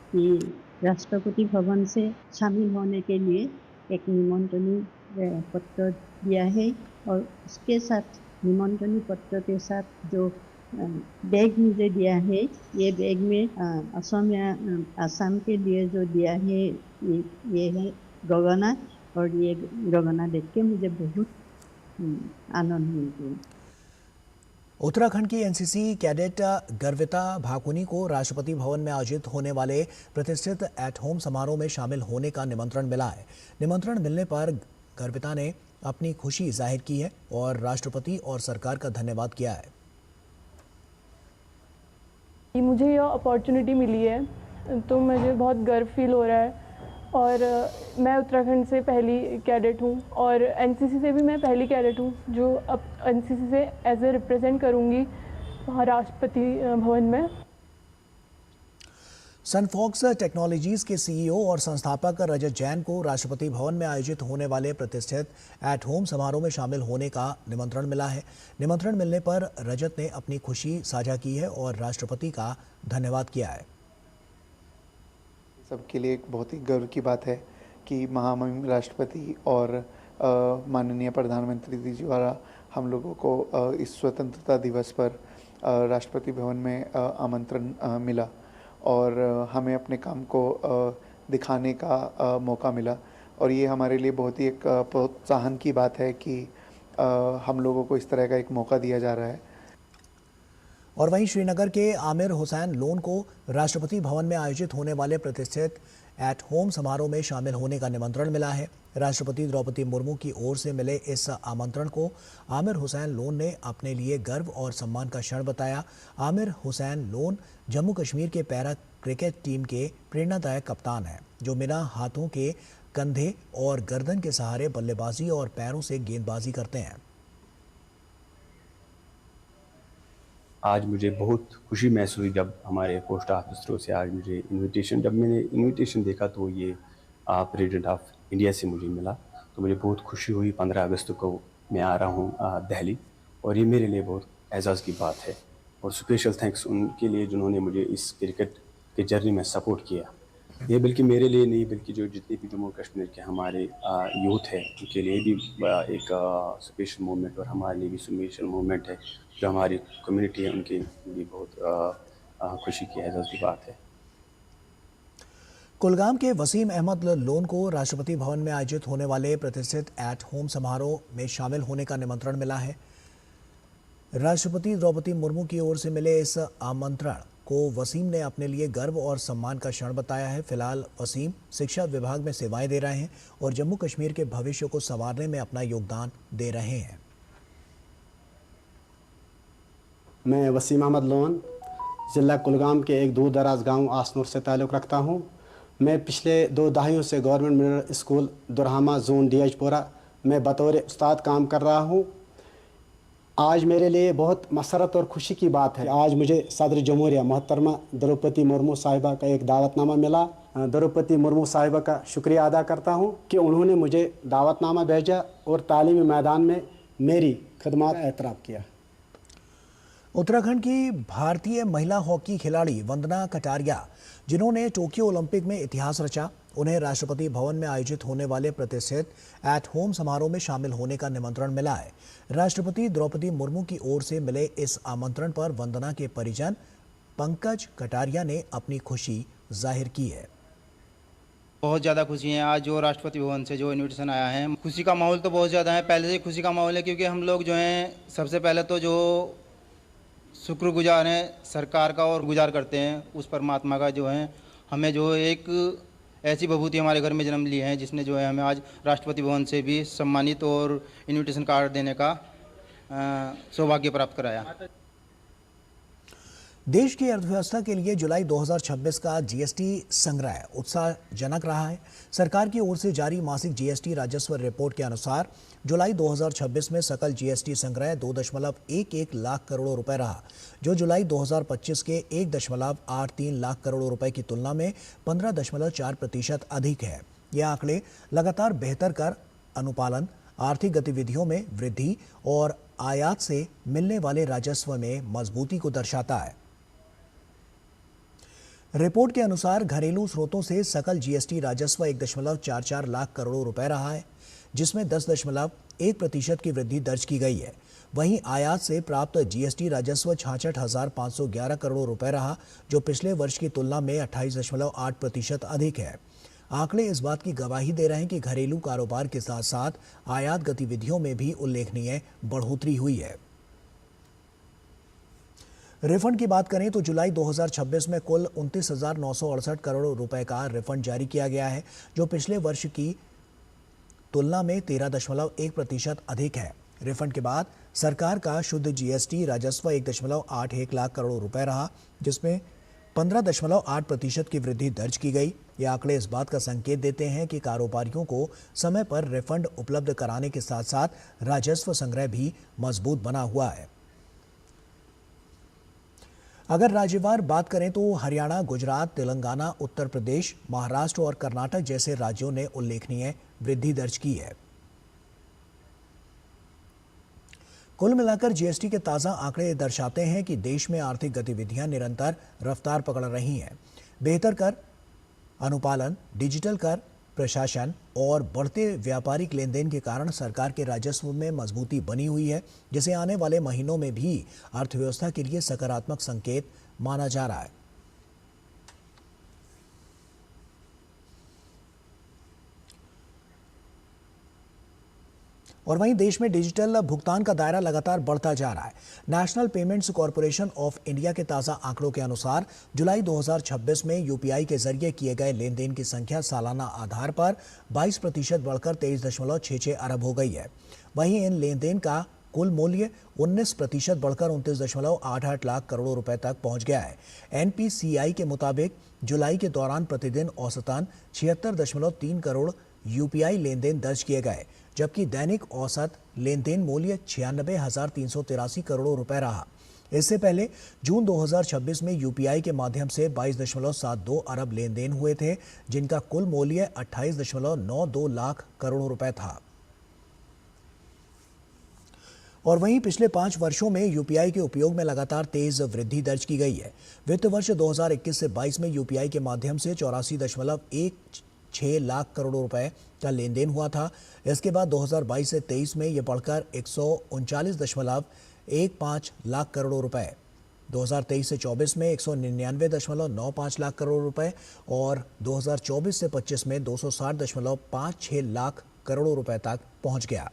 कि राष्ट्रपति भवन से शामिल होने के लिए एक निमंत्रण पत्र दिया है और उसके साथ निमंत्रण पत्र के साथ जो बैग मुझे दिया है, ये बैग में असम के लिए जो दिया है ये है गगना, और ये गगना देख के मुझे बहुत आनंद मिलता है। उत्तराखंड की एनसीसी कैडेट गर्विता भाकुनी को राष्ट्रपति भवन में आयोजित होने वाले प्रतिष्ठित एट होम समारोह में शामिल होने का निमंत्रण मिला है। निमंत्रण मिलने पर गर्विता ने अपनी खुशी जाहिर की है और राष्ट्रपति और सरकार का धन्यवाद किया है। मुझे यह अपॉर्चुनिटी मिली है तो मुझे बहुत गर्व फील हो रहा है और मैं उत्तराखंड से पहली कैडेट हूँ और एनसीसी से भी मैं पहली कैडेट हूँ जो अब एनसीसी से एज ए रिप्रेजेंट करूँगी वहाँ राष्ट्रपति भवन में। सनफॉक्स टेक्नोलॉजीज के सीईओ और संस्थापक रजत जैन को राष्ट्रपति भवन में आयोजित होने वाले प्रतिष्ठित एट होम समारोह में शामिल होने का निमंत्रण मिला है। निमंत्रण मिलने पर रजत ने अपनी खुशी साझा की है और राष्ट्रपति का धन्यवाद किया है। सबके लिए एक बहुत ही गर्व की बात है कि महामहिम राष्ट्रपति और माननीय प्रधानमंत्री जी द्वारा हम लोगों को इस स्वतंत्रता दिवस पर राष्ट्रपति भवन में आमंत्रण मिला और हमें अपने काम को दिखाने का मौका मिला। और ये हमारे लिए बहुत ही एक प्रोत्साहन की बात है कि हम लोगों को इस तरह का एक मौका दिया जा रहा है। और वहीं श्रीनगर के आमिर हुसैन लोन को राष्ट्रपति भवन में आयोजित होने वाले प्रतिष्ठित एट होम समारोह में शामिल होने का निमंत्रण मिला है। राष्ट्रपति द्रौपदी मुर्मू की ओर से मिले इस आमंत्रण को आमिर हुसैन लोन ने अपने लिए गर्व और सम्मान का क्षण बताया। आमिर हुसैन लोन जम्मू कश्मीर के पैरा क्रिकेट टीम के प्रेरणादायक कप्तान हैं, जो बिना हाथों के कंधे और गर्दन के सहारे बल्लेबाजी और पैरों से गेंदबाजी करते हैं। आज मुझे बहुत खुशी महसूस हुई जब हमारे पोस्ट ऑफिसरों से आज मुझे जब मैंने इनविटेशन देखा तो ये प्रेसिडेंट ऑफ इंडिया से मुझे मिला, तो मुझे बहुत खुशी हुई। 15 अगस्त को मैं आ रहा हूँ दिल्ली, और ये मेरे लिए बहुत एजाज़ की बात है। और स्पेशल थैंक्स उनके लिए जिन्होंने मुझे इस क्रिकेट के जर्नी में सपोर्ट किया। ये बल्कि मेरे लिए नहीं, बल्कि जो जितने भी जम्मू कश्मीर के हमारे यूथ है उनके लिए भी एक स्पेशल मोमेंट, और हमारे लिए भी स्पेशल मोमेंट है। जो हमारी कम्युनिटी है उनके लिए बहुत खुशी की एजाज़ की बात है। कुलगाम के वसीम अहमद लोन को राष्ट्रपति भवन में आयोजित होने वाले प्रतिष्ठित एट होम समारोह में शामिल होने का निमंत्रण मिला है। राष्ट्रपति द्रौपदी मुर्मू की ओर से मिले इस आमंत्रण को वसीम ने अपने लिए गर्व और सम्मान का क्षण बताया है। फिलहाल वसीम शिक्षा विभाग में सेवाएं दे रहे हैं और जम्मू कश्मीर के भविष्य को संवारने में अपना योगदान दे रहे हैं। मैं वसीम अहमद लोन ज़िला कुलगाम के एक दूर दराज गाँव आसनूर से ताल्लुक़ रखता हूँ। मैं पिछले 2 दहाइयों से गवर्नमेंट मिडल स्कूल दुरहामा जोन DH-पुरा में बतौर उस्ताद काम कर रहा हूँ। आज मेरे लिए बहुत मसरत और खुशी की बात है। आज मुझे सदर जमहूरिया मोहतरमा द्रौपदी मुर्मू साहिबा का एक दावतनामा मिला। द्रौपदी मुर्मू साहिबा का शुक्रिया अदा करता हूँ कि उन्होंने मुझे दावतनामा भेजा और तालीमी मैदान में मेरी खदमात एतराफ़ किया। उत्तराखंड की भारतीय महिला हॉकी खिलाड़ी वंदना कटारिया, जिन्होंने टोक्यो ओलंपिक में इतिहास रचा, उन्हें राष्ट्रपति भवन में आयोजित होने वाले प्रतिष्ठित एट होम समारोह में शामिल होने का निमंत्रण मिला है। राष्ट्रपति द्रौपदी मुर्मू की ओर से मिले इस आमंत्रण पर वंदना के परिजन पंकज कटारिया ने अपनी खुशी जाहिर की है। बहुत ज़्यादा खुशी है। आज जो राष्ट्रपति भवन से जो इन्विटेशन आया है, खुशी का माहौल तो बहुत ज़्यादा है। पहले से खुशी का माहौल है, क्योंकि हम लोग जो हैं सबसे पहले तो जो शुक्रगुजार हैं सरकार का, और गुजार करते हैं उस परमात्मा का जो है हमें जो एक ऐसी बहूती हमारे घर में जन्म ली है, जिसने जो है हमें आज राष्ट्रपति भवन से भी सम्मानित और इन्विटेशन कार्ड देने का सौभाग्य प्राप्त कराया। देश की अर्थव्यवस्था के लिए जुलाई 2026 का जीएसटी संग्रह उत्साहजनक रहा है। सरकार की ओर से जारी मासिक जीएसटी राजस्व रिपोर्ट के अनुसार जुलाई 2026 में सकल जीएसटी संग्रह 2.11 लाख करोड़ रुपए रहा, जो जुलाई 2025 के 1.83 लाख करोड़ रुपए की तुलना में 15.4% अधिक है। ये आंकड़े लगातार बेहतर कर अनुपालन, आर्थिक गतिविधियों में वृद्धि और आयात से मिलने वाले राजस्व में मजबूती को दर्शाता है। रिपोर्ट के अनुसार घरेलू स्रोतों से सकल जीएसटी राजस्व 1.44 लाख करोड़ रुपए रहा है, जिसमें 10.1% की वृद्धि दर्ज की गई है। वहीं आयात से प्राप्त जीएसटी राजस्व 66,511 करोड़ रुपए रहा, जो पिछले वर्ष की तुलना में 28.8% अधिक है। आंकड़े इस बात की गवाही दे रहे हैं कि घरेलू कारोबार के साथ साथ आयात गतिविधियों में भी उल्लेखनीय बढ़ोतरी हुई है। रिफंड की बात करें तो जुलाई 2026 में कुल 29,968 करोड़ रुपए का रिफंड जारी किया गया है, जो पिछले वर्ष की तुलना में 13.1% अधिक है। रिफंड के बाद सरकार का शुद्ध जीएसटी राजस्व 1.81 लाख करोड़ रुपए रहा, जिसमें 15.8% की वृद्धि दर्ज की गई। ये आंकड़े इस बात का संकेत देते हैं कि कारोबारियों को समय पर रिफंड उपलब्ध कराने के साथ साथ राजस्व संग्रह भी मजबूत बना हुआ है। अगर राज्यवार बात करें तो हरियाणा, गुजरात, तेलंगाना, उत्तर प्रदेश, महाराष्ट्र और कर्नाटक जैसे राज्यों ने उल्लेखनीय वृद्धि दर्ज की है। कुल मिलाकर जीएसटी के ताज़ा आंकड़े दर्शाते हैं कि देश में आर्थिक गतिविधियां निरंतर रफ्तार पकड़ रही हैं। बेहतर कर अनुपालन, डिजिटल कर प्रशासन और बढ़ते व्यापारिक लेन देन के कारण सरकार के राजस्व में मजबूती बनी हुई है, जिसे आने वाले महीनों में भी अर्थव्यवस्था के लिए सकारात्मक संकेत माना जा रहा है। और वहीं देश में डिजिटल भुगतान का दायरा लगातार बढ़ता जा रहा है। National payments corporation of India के ताज़ा आंकड़ों के अनुसार जुलाई 2026 में यूपीआई के जरिए किए गए लेन देन की संख्या सालाना आधार पर 22% बढ़कर 23.66 अरब हो गई है। वहीं इन लेन देन का कुल मूल्य 19% बढ़कर 29.88 लाख करोड़ रुपए तक पहुंच गया है। एनपीसीआई के मुताबिक जुलाई के दौरान प्रतिदिन औसतन 76.3 करोड़ यूपीआई लेन देन दर्ज किए गए, जबकि दैनिक औसत लेन देन मूल्य 96,383 करोड़ रुपए रहा। इससे पहले जून 2026 में यूपीआई के माध्यम से 22.72 अरब लेन देन हुए थे, जिनका कुल मूल्य 28.92 लाख करोड़ रुपए था। और वहीं पिछले 5 वर्षों में यूपीआई के उपयोग में लगातार तेज वृद्धि दर्ज की गई है। वित्त वर्ष 2021 से 22 में यूपीआई के माध्यम से 84.16 लाख करोड़ रुपए का लेन देन हुआ था। इसके बाद 2022 से 23 में यह बढ़कर 139.15 लाख करोड़ रुपए, 2023 से 24 में 199.95 लाख करोड़ रुपए और 2024 से 25 में 260.56 लाख करोड़ रुपए तक पहुंच गया।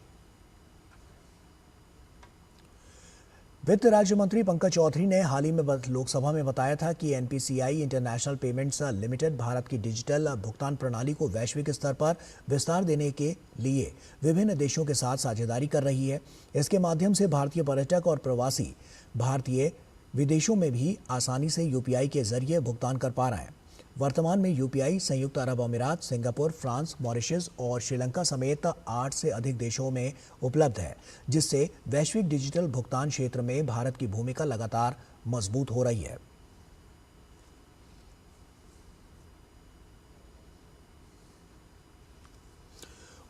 वित्त राज्य मंत्री पंकज चौधरी ने हाल ही में लोकसभा में बताया था कि NPCI international payments limited Bharat की डिजिटल भुगतान प्रणाली को वैश्विक स्तर पर विस्तार देने के लिए विभिन्न देशों के साथ साझेदारी कर रही है। इसके माध्यम से भारतीय पर्यटक और प्रवासी भारतीय विदेशों में भी आसानी से यूपीआई के जरिए भुगतान कर पा रहे हैं। वर्तमान में यूपीआई संयुक्त अरब अमीरात, सिंगापुर, फ्रांस, मॉरिशस और श्रीलंका समेत 8 से अधिक देशों में उपलब्ध है, जिससे वैश्विक डिजिटल भुगतान क्षेत्र में भारत की भूमिका लगातार मजबूत हो रही है।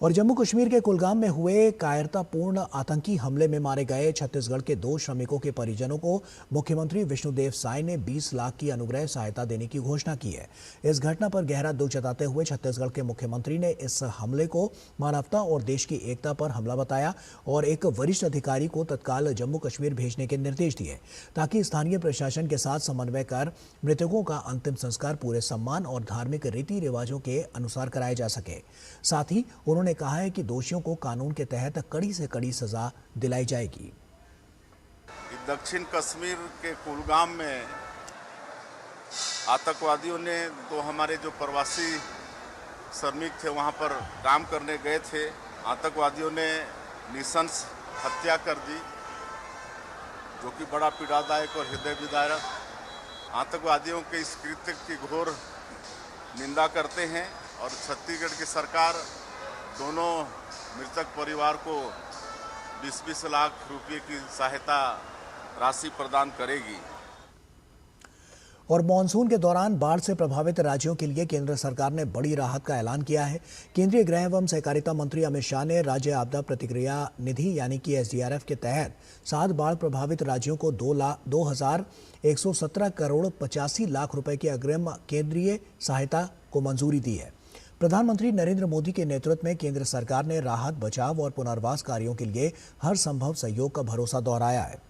और जम्मू कश्मीर के कुलगाम में हुए कायरतापूर्ण आतंकी हमले में मारे गए छत्तीसगढ़ के 2 श्रमिकों के परिजनों को मुख्यमंत्री विष्णुदेव साय ने 20 लाख की अनुग्रह सहायता देने की घोषणा की है। इस घटना पर गहरा दुख जताते हुए छत्तीसगढ़ के मुख्यमंत्री ने इस हमले को मानवता और देश की एकता पर हमला बताया और एक वरिष्ठ अधिकारी को तत्काल जम्मू कश्मीर भेजने के निर्देश दिए, ताकि स्थानीय प्रशासन के साथ समन्वय कर मृतकों का अंतिम संस्कार पूरे सम्मान और धार्मिक रीति रिवाजों के अनुसार कराया जा सके। साथ ही उन्होंने कहा है कि दोषियों को कानून के तहत कड़ी से कड़ी सजा दिलाई जाएगी। दक्षिण कश्मीर के कुलगाम में आतंकवादियों ने 2 हमारे जो प्रवासी श्रमिक थे वहां पर काम करने गए थे, आतंकवादियों ने निशंस हत्या कर दी, जो कि बड़ा पीड़ादायक और हृदय विदारक। आतंकवादियों के इस कृत्य की घोर निंदा करते हैं और छत्तीसगढ़ की सरकार दोनों मृतक परिवार को 20-20 लाख रुपए की सहायता राशि प्रदान करेगी। और मानसून के दौरान बाढ़ से प्रभावित राज्यों के लिए केंद्र सरकार ने बड़ी राहत का ऐलान किया है। केंद्रीय गृह एवं सहकारिता मंत्री अमित शाह ने राज्य आपदा प्रतिक्रिया निधि यानी कि एसडीआरएफ के तहत 7 बाढ़ प्रभावित राज्यों को 2,117 करोड़ 85 लाख रुपए की अग्रिम केंद्रीय सहायता को मंजूरी दी है। प्रधानमंत्री नरेंद्र मोदी के नेतृत्व में केंद्र सरकार ने राहत, बचाव और पुनर्वास कार्यों के लिए हर संभव सहयोग का भरोसा दोहराया है।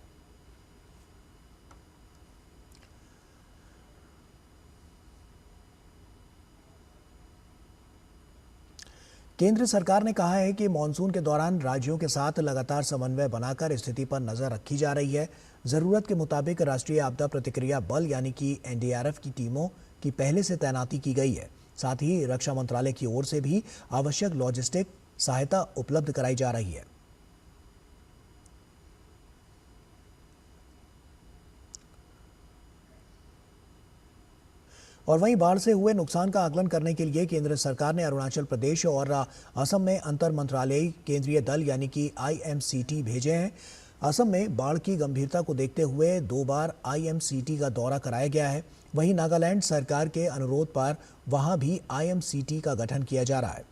केंद्र सरकार ने कहा है कि मानसून के दौरान राज्यों के साथ लगातार समन्वय बनाकर स्थिति पर नजर रखी जा रही है। जरूरत के मुताबिक राष्ट्रीय आपदा प्रतिक्रिया बल यानी कि एनडीआरएफ की टीमों की पहले से तैनाती की गई है। साथ ही रक्षा मंत्रालय की ओर से भी आवश्यक लॉजिस्टिक सहायता उपलब्ध कराई जा रही है। और वहीं बाढ़ से हुए नुकसान का आकलन करने के लिए केंद्र सरकार ने अरुणाचल प्रदेश और असम में अंतर मंत्रालयी केंद्रीय दल यानी कि आईएमसीटी भेजे हैं। असम में बाढ़ की गंभीरता को देखते हुए 2 बार आईएमसीटी का दौरा कराया गया है। वहीं नागालैंड सरकार के अनुरोध पर वहां भी आईएमसीटी का गठन किया जा रहा है।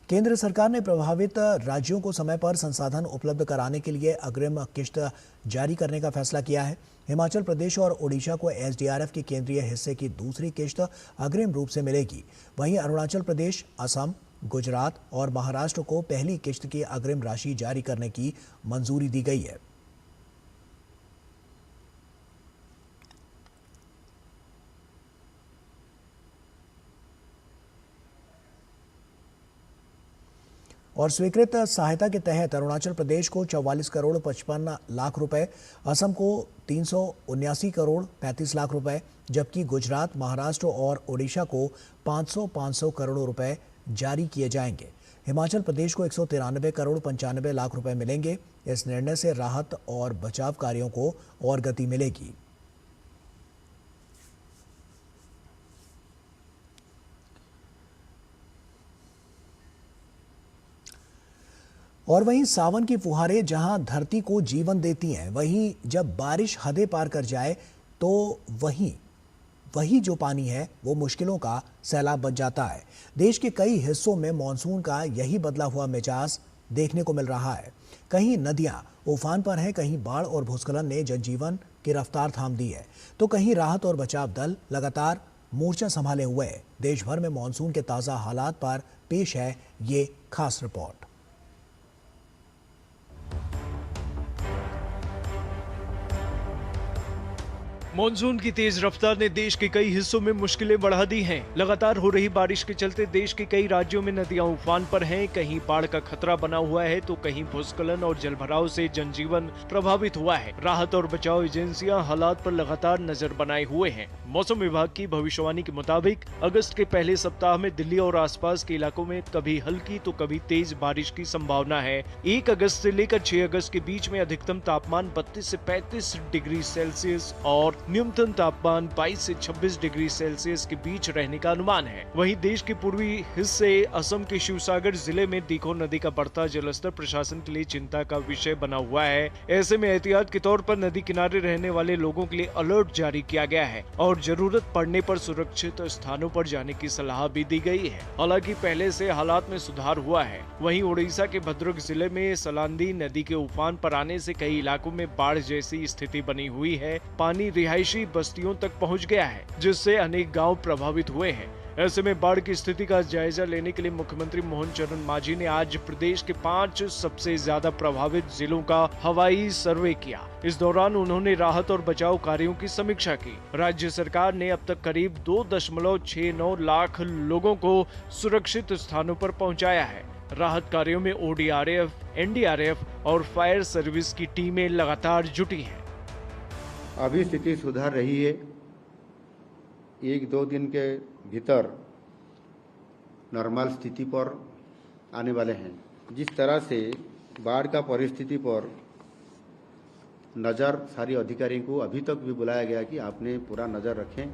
केंद्र सरकार ने प्रभावित राज्यों को समय पर संसाधन उपलब्ध कराने के लिए अग्रिम किश्त जारी करने का फैसला किया है। हिमाचल प्रदेश और ओडिशा को एसडीआरएफ के केंद्रीय हिस्से की दूसरी किश्त अग्रिम रूप से मिलेगी। वहीं अरुणाचल प्रदेश, असम, गुजरात और महाराष्ट्र को पहली किश्त की अग्रिम राशि जारी करने की मंजूरी दी गई है। और स्वीकृत सहायता के तहत अरुणाचल प्रदेश को 44 करोड़ 55 लाख रुपए, असम को 379 करोड़ 35 लाख रुपए, जबकि गुजरात, महाराष्ट्र और ओडिशा को 500 करोड़ रुपए जारी किए जाएंगे। हिमाचल प्रदेश को 193 करोड़ 95 लाख रुपए मिलेंगे। इस निर्णय से राहत और बचाव कार्यों को और गति मिलेगी। और वहीं सावन की फुहारें जहां धरती को जीवन देती हैं, वहीं जब बारिश हदें पार कर जाए तो वही जो पानी है वो मुश्किलों का सैलाब बन जाता है। देश के कई हिस्सों में मॉनसून का यही बदला हुआ मिजाज देखने को मिल रहा है। कहीं नदियां उफान पर हैं, कहीं बाढ़ और भूस्खलन ने जनजीवन की रफ्तार थाम दी है, तो कहीं राहत और बचाव दल लगातार मोर्चा संभाले हुए हैं। देश भर में मॉनसून के ताज़ा हालात पर पेश है ये खास रिपोर्ट। मॉनसून की तेज रफ्तार ने देश के कई हिस्सों में मुश्किलें बढ़ा दी हैं। लगातार हो रही बारिश के चलते देश के कई राज्यों में नदियां उफान पर हैं, कहीं बाढ़ का खतरा बना हुआ है तो कहीं भूस्खलन और जलभराव से जनजीवन प्रभावित हुआ है। राहत और बचाव एजेंसियां हालात पर लगातार नजर बनाए हुए हैं। मौसम विभाग की भविष्यवाणी के मुताबिक अगस्त के पहले सप्ताह में दिल्ली और आसपास के इलाकों में कभी हल्की तो कभी तेज बारिश की संभावना है। 1 अगस्त से लेकर 6 अगस्त के बीच में अधिकतम तापमान 32 से 35 डिग्री सेल्सियस और न्यूनतम तापमान 22 से 26 डिग्री सेल्सियस के बीच रहने का अनुमान है। वहीं देश के पूर्वी हिस्से असम के शिवसागर जिले में दीखो नदी का बढ़ता जलस्तर प्रशासन के लिए चिंता का विषय बना हुआ है। ऐसे में एहतियात के तौर पर नदी किनारे रहने वाले लोगों के लिए अलर्ट जारी किया गया है और जरूरत पड़ने पर सुरक्षित स्थानों पर जाने की सलाह भी दी गई है। हालांकि पहले से हालात में सुधार हुआ है। वहीं ओडिशा के भद्रक जिले में सलांदी नदी के उफान पर आने से कई इलाकों में बाढ़ जैसी स्थिति बनी हुई है। पानी रिहायशी बस्तियों तक पहुंच गया है, जिससे अनेक गांव प्रभावित हुए हैं। ऐसे में बाढ़ की स्थिति का जायजा लेने के लिए मुख्यमंत्री मोहन चरण मांझी ने आज प्रदेश के 5 सबसे ज्यादा प्रभावित जिलों का हवाई सर्वे किया। इस दौरान उन्होंने राहत और बचाव कार्यों की समीक्षा की। राज्य सरकार ने अब तक करीब 2.69 लाख लोगों को सुरक्षित स्थानों पर पहुंचाया है। राहत कार्यों में ODRF, NDRF और फायर सर्विस की टीमें लगातार जुटी हैं। अभी स्थिति सुधार रही है। 1-2 दिन के भीतर नॉर्मल स्थिति पर आने वाले हैं। जिस तरह से बाढ़ का परिस्थिति पर नज़र सारी अधिकारियों को अभी तक भी बुलाया गया कि आपने पूरा नज़र रखें।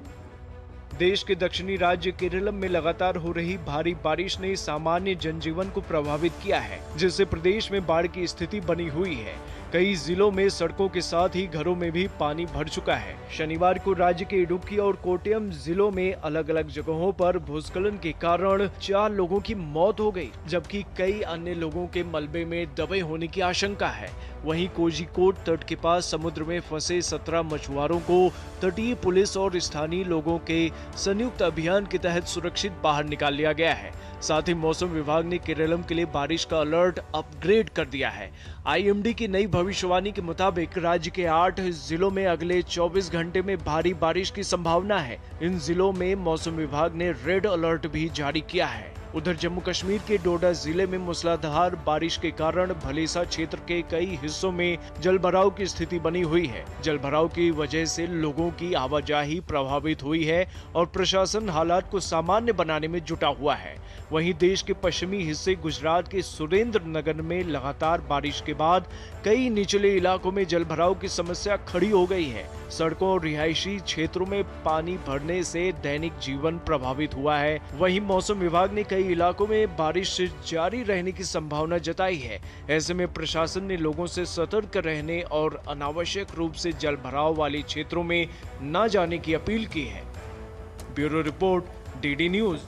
देश के दक्षिणी राज्य केरलम में लगातार हो रही भारी बारिश ने सामान्य जनजीवन को प्रभावित किया है, जिससे प्रदेश में बाढ़ की स्थिति बनी हुई है। कई जिलों में सड़कों के साथ ही घरों में भी पानी भर चुका है। शनिवार को राज्य के इडुक्की और कोट्टयम जिलों में अलग अलग जगहों पर भूस्खलन के कारण 4 लोगों की मौत हो गई, जबकि कई अन्य लोगों के मलबे में दबे होने की आशंका है। वहीं कोझिकोड तट के पास समुद्र में फंसे 17 मछुआरों को तटीय पुलिस और स्थानीय लोगों के संयुक्त अभियान के तहत सुरक्षित बाहर निकाल लिया गया है। साथ ही मौसम विभाग ने केरलम के लिए बारिश का अलर्ट अपग्रेड कर दिया है। IMD की नई भविष्यवाणी के मुताबिक राज्य के 8 जिलों में अगले 24 घंटे में भारी बारिश की संभावना है। इन जिलों में मौसम विभाग ने रेड अलर्ट भी जारी किया है। उधर जम्मू कश्मीर के डोडा जिले में मूसलाधार बारिश के कारण भलेसा क्षेत्र के कई हिस्सों में जलभराव की स्थिति बनी हुई है। जलभराव की वजह से लोगों की आवाजाही प्रभावित हुई है और प्रशासन हालात को सामान्य बनाने में जुटा हुआ है। वहीं देश के पश्चिमी हिस्से गुजरात के सुरेंद्र नगर में लगातार बारिश के बाद कई निचले इलाकों में जलभराव की समस्या खड़ी हो गई है। सड़कों और रिहायशी क्षेत्रों में पानी भरने से दैनिक जीवन प्रभावित हुआ है। वहीं मौसम विभाग ने कई इलाकों में बारिश जारी रहने की संभावना जताई है। ऐसे में प्रशासन ने लोगों से सतर्क रहने और अनावश्यक रूप से जलभराव वाले क्षेत्रों में न जाने की अपील की है। Bureau report, DD news.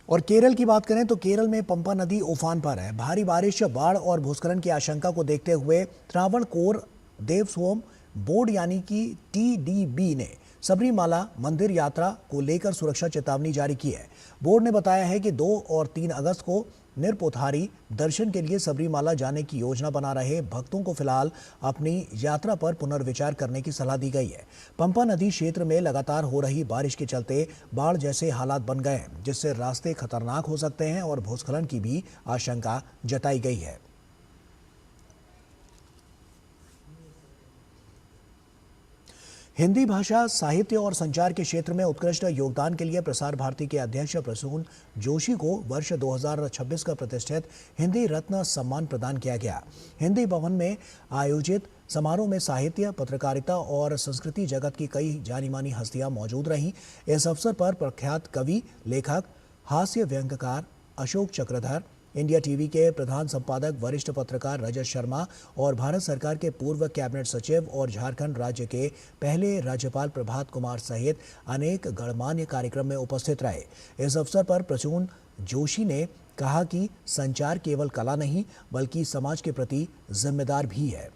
और केरल की बात करें तो केरल में पंपा नदी उफान पर है। भारी बारिश, बाढ़ और भूस्खलन की आशंका को देखते हुए त्रावणकोर देवस्थानम बोर्ड यानी कि TDB ने सबरीमाला मंदिर यात्रा को लेकर सुरक्षा चेतावनी जारी की है। बोर्ड ने बताया है कि 2 और 3 अगस्त को निरपोथारी दर्शन के लिए सबरीमाला जाने की योजना बना रहे भक्तों को फिलहाल अपनी यात्रा पर पुनर्विचार करने की सलाह दी गई है। पंपा नदी क्षेत्र में लगातार हो रही बारिश के चलते बाढ़ जैसे हालात बन गए हैं, जिससे रास्ते खतरनाक हो सकते हैं और भूस्खलन की भी आशंका जताई गई है। हिंदी भाषा, साहित्य और संचार के क्षेत्र में उत्कृष्ट योगदान के लिए प्रसार भारती के अध्यक्ष प्रसून जोशी को वर्ष 2026 का प्रतिष्ठित हिंदी रत्न सम्मान प्रदान किया गया। हिंदी भवन में आयोजित समारोह में साहित्य, पत्रकारिता और संस्कृति जगत की कई जानी-मानी हस्तियां मौजूद रहीं। इस अवसर पर प्रख्यात कवि, लेखक, हास्य व्यंग्यकार अशोक चक्रधर, इंडिया टीवी के प्रधान संपादक वरिष्ठ पत्रकार रजत शर्मा और भारत सरकार के पूर्व कैबिनेट सचिव और झारखंड राज्य के पहले राज्यपाल प्रभात कुमार सहित अनेक गणमान्य कार्यक्रम में उपस्थित रहे। इस अवसर पर प्रसून जोशी ने कहा कि संचार केवल कला नहीं बल्कि समाज के प्रति जिम्मेदार भी है,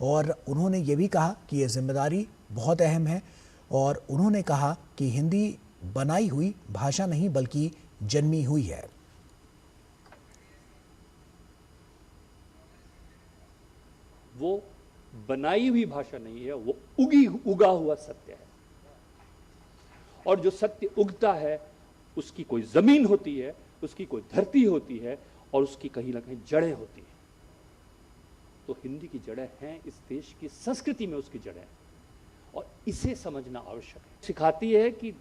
और उन्होंने ये भी कहा कि ये जिम्मेदारी बहुत अहम है। और उन्होंने कहा कि हिंदी बनाई हुई भाषा नहीं बल्कि जन्मी हुई है। वो बनाई हुई भाषा नहीं है, वो उगा हुआ सत्य है। और जो सत्य उगता है उसकी कोई जमीन होती है, उसकी कोई धरती होती है और उसकी कहीं ना कहीं जड़ें होती हैं। तो हिंदी की जड़ें हैं, इस देश की संस्कृति में उसकी जड़ें हैं और इसे समझना आवश्यक है। सिखाती है कि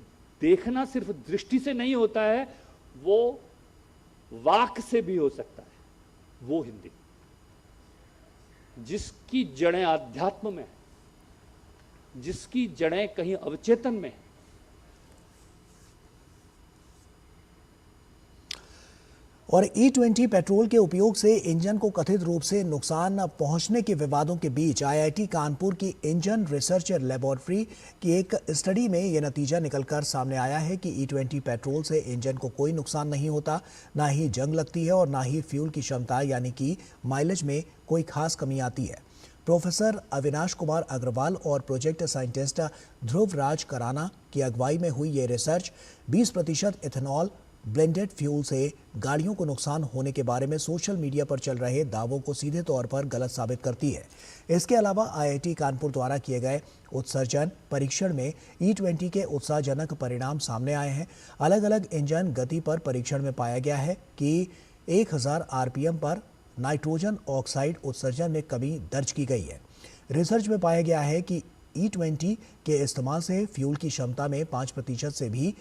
देखना सिर्फ दृष्टि से नहीं होता है, वो वाक से भी हो सकता है। वो हिंदी जिसकी जड़ें आध्यात्म में है, जिसकी जड़ें कहीं अवचेतन में है। और E20 पेट्रोल के उपयोग से इंजन को कथित रूप से नुकसान पहुंचने के विवादों के बीच IIT कानपुर की इंजन रिसर्च लेबोरेटरी की एक स्टडी में यह नतीजा निकलकर सामने आया है कि E20 पेट्रोल से इंजन को कोई नुकसान नहीं होता, ना ही जंग लगती है और ना ही फ्यूल की क्षमता यानी कि माइलेज में कोई खास कमी आती है। प्रोफेसर अविनाश कुमार अग्रवाल और प्रोजेक्ट साइंटिस्ट ध्रुव राज कराना की अगुवाई में हुई ये रिसर्च 20% इथेनॉल ब्लेंडेड फ्यूल से गाड़ियों को नुकसान होने के बारे में सोशल मीडिया पर चल रहे दावों को सीधे तौर पर गलत साबित करती है। इसके अलावा IIT कानपुर द्वारा किए गए उत्सर्जन परीक्षण में E20 के उत्साहजनक परिणाम सामने आए हैं। अलग अलग इंजन गति पर परीक्षण में पाया गया है कि 1000 RPM पर नाइट्रोजन ऑक्साइड उत्सर्जन में कमी दर्ज की गई है। रिसर्च में पाया गया है कि E20 के इस्तेमाल से फ्यूल की क्षमता में 5% से भी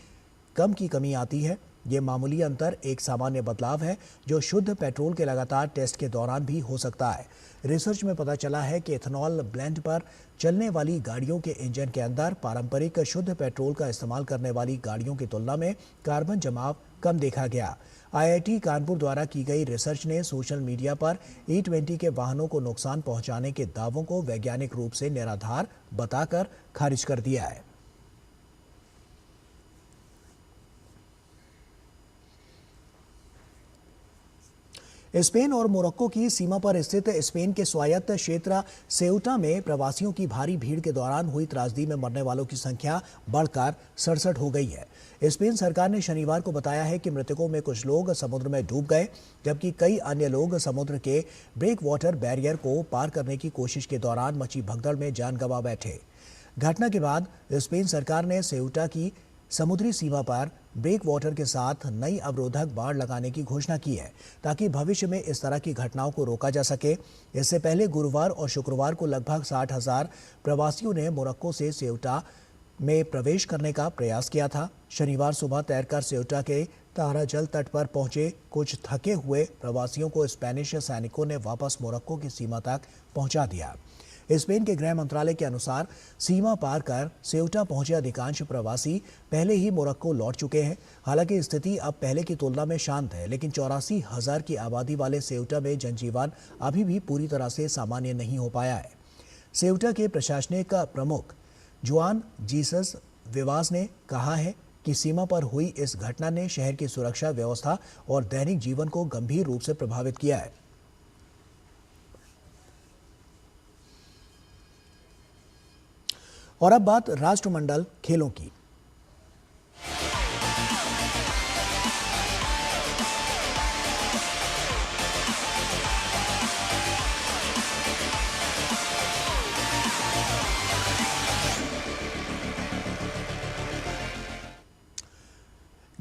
कम की कमी आती है। ये मामूली अंतर एक सामान्य बदलाव है जो शुद्ध पेट्रोल के लगातार टेस्ट के दौरान भी हो सकता है। रिसर्च में पता चला है कि इथेनॉल ब्लेंड पर चलने वाली गाड़ियों के इंजन के अंदर पारंपरिक शुद्ध पेट्रोल का इस्तेमाल करने वाली गाड़ियों की तुलना में कार्बन जमाव कम देखा गया। IIT कानपुर द्वारा की गई रिसर्च ने सोशल मीडिया पर E20 के वाहनों को नुकसान पहुंचाने के दावों को वैज्ञानिक रूप से निराधार बताकर खारिज कर दिया है। स्पेन और मोरक्को की सीमा पर स्थित स्पेन के स्वायत्त क्षेत्र सेउटा में प्रवासियों की भारी भीड़ के दौरान हुई त्रासदी में मरने वालों की संख्या बढ़कर 67 हो गई है। स्पेन सरकार ने शनिवार को बताया है कि मृतकों में कुछ लोग समुद्र में डूब गए, जबकि कई अन्य लोग समुद्र के ब्रेक वाटर बैरियर को पार करने की कोशिश के दौरान मची भगदड़ में जान गंवा बैठे। घटना के बाद स्पेन सरकार ने सेउटा की समुद्री सीमा पर ब्रेक वाटर के साथ नई अवरोधक बाड़ लगाने की घोषणा की है ताकि भविष्य में इस तरह की घटनाओं को रोका जा सके। इससे पहले गुरुवार और शुक्रवार को लगभग 60,000 प्रवासियों ने मोरक्को से सेउटा में प्रवेश करने का प्रयास किया था। शनिवार सुबह तैरकर सेउटा के ताराजल तट पर पहुंचे कुछ थके हुए प्रवासियों को स्पेनिश सैनिकों ने वापस मोरक्को की सीमा तक पहुंचा दिया। स्पेन के गृह मंत्रालय के अनुसार सीमा पार कर सेउटा पहुंचे अधिकांश प्रवासी पहले ही मोरक्को लौट चुके हैं। हालांकि स्थिति अब पहले की तुलना में शांत है, लेकिन 84,000 की आबादी वाले सेउटा में जनजीवन अभी भी पूरी तरह से सामान्य नहीं हो पाया है। सेउटा के प्रशासनिक प्रमुख जुआन जीसस विवास ने कहा है कि सीमा पर हुई इस घटना ने शहर की सुरक्षा व्यवस्था और दैनिक जीवन को गंभीर रूप से प्रभावित किया है। और अब बात राष्ट्रमंडल खेलों की।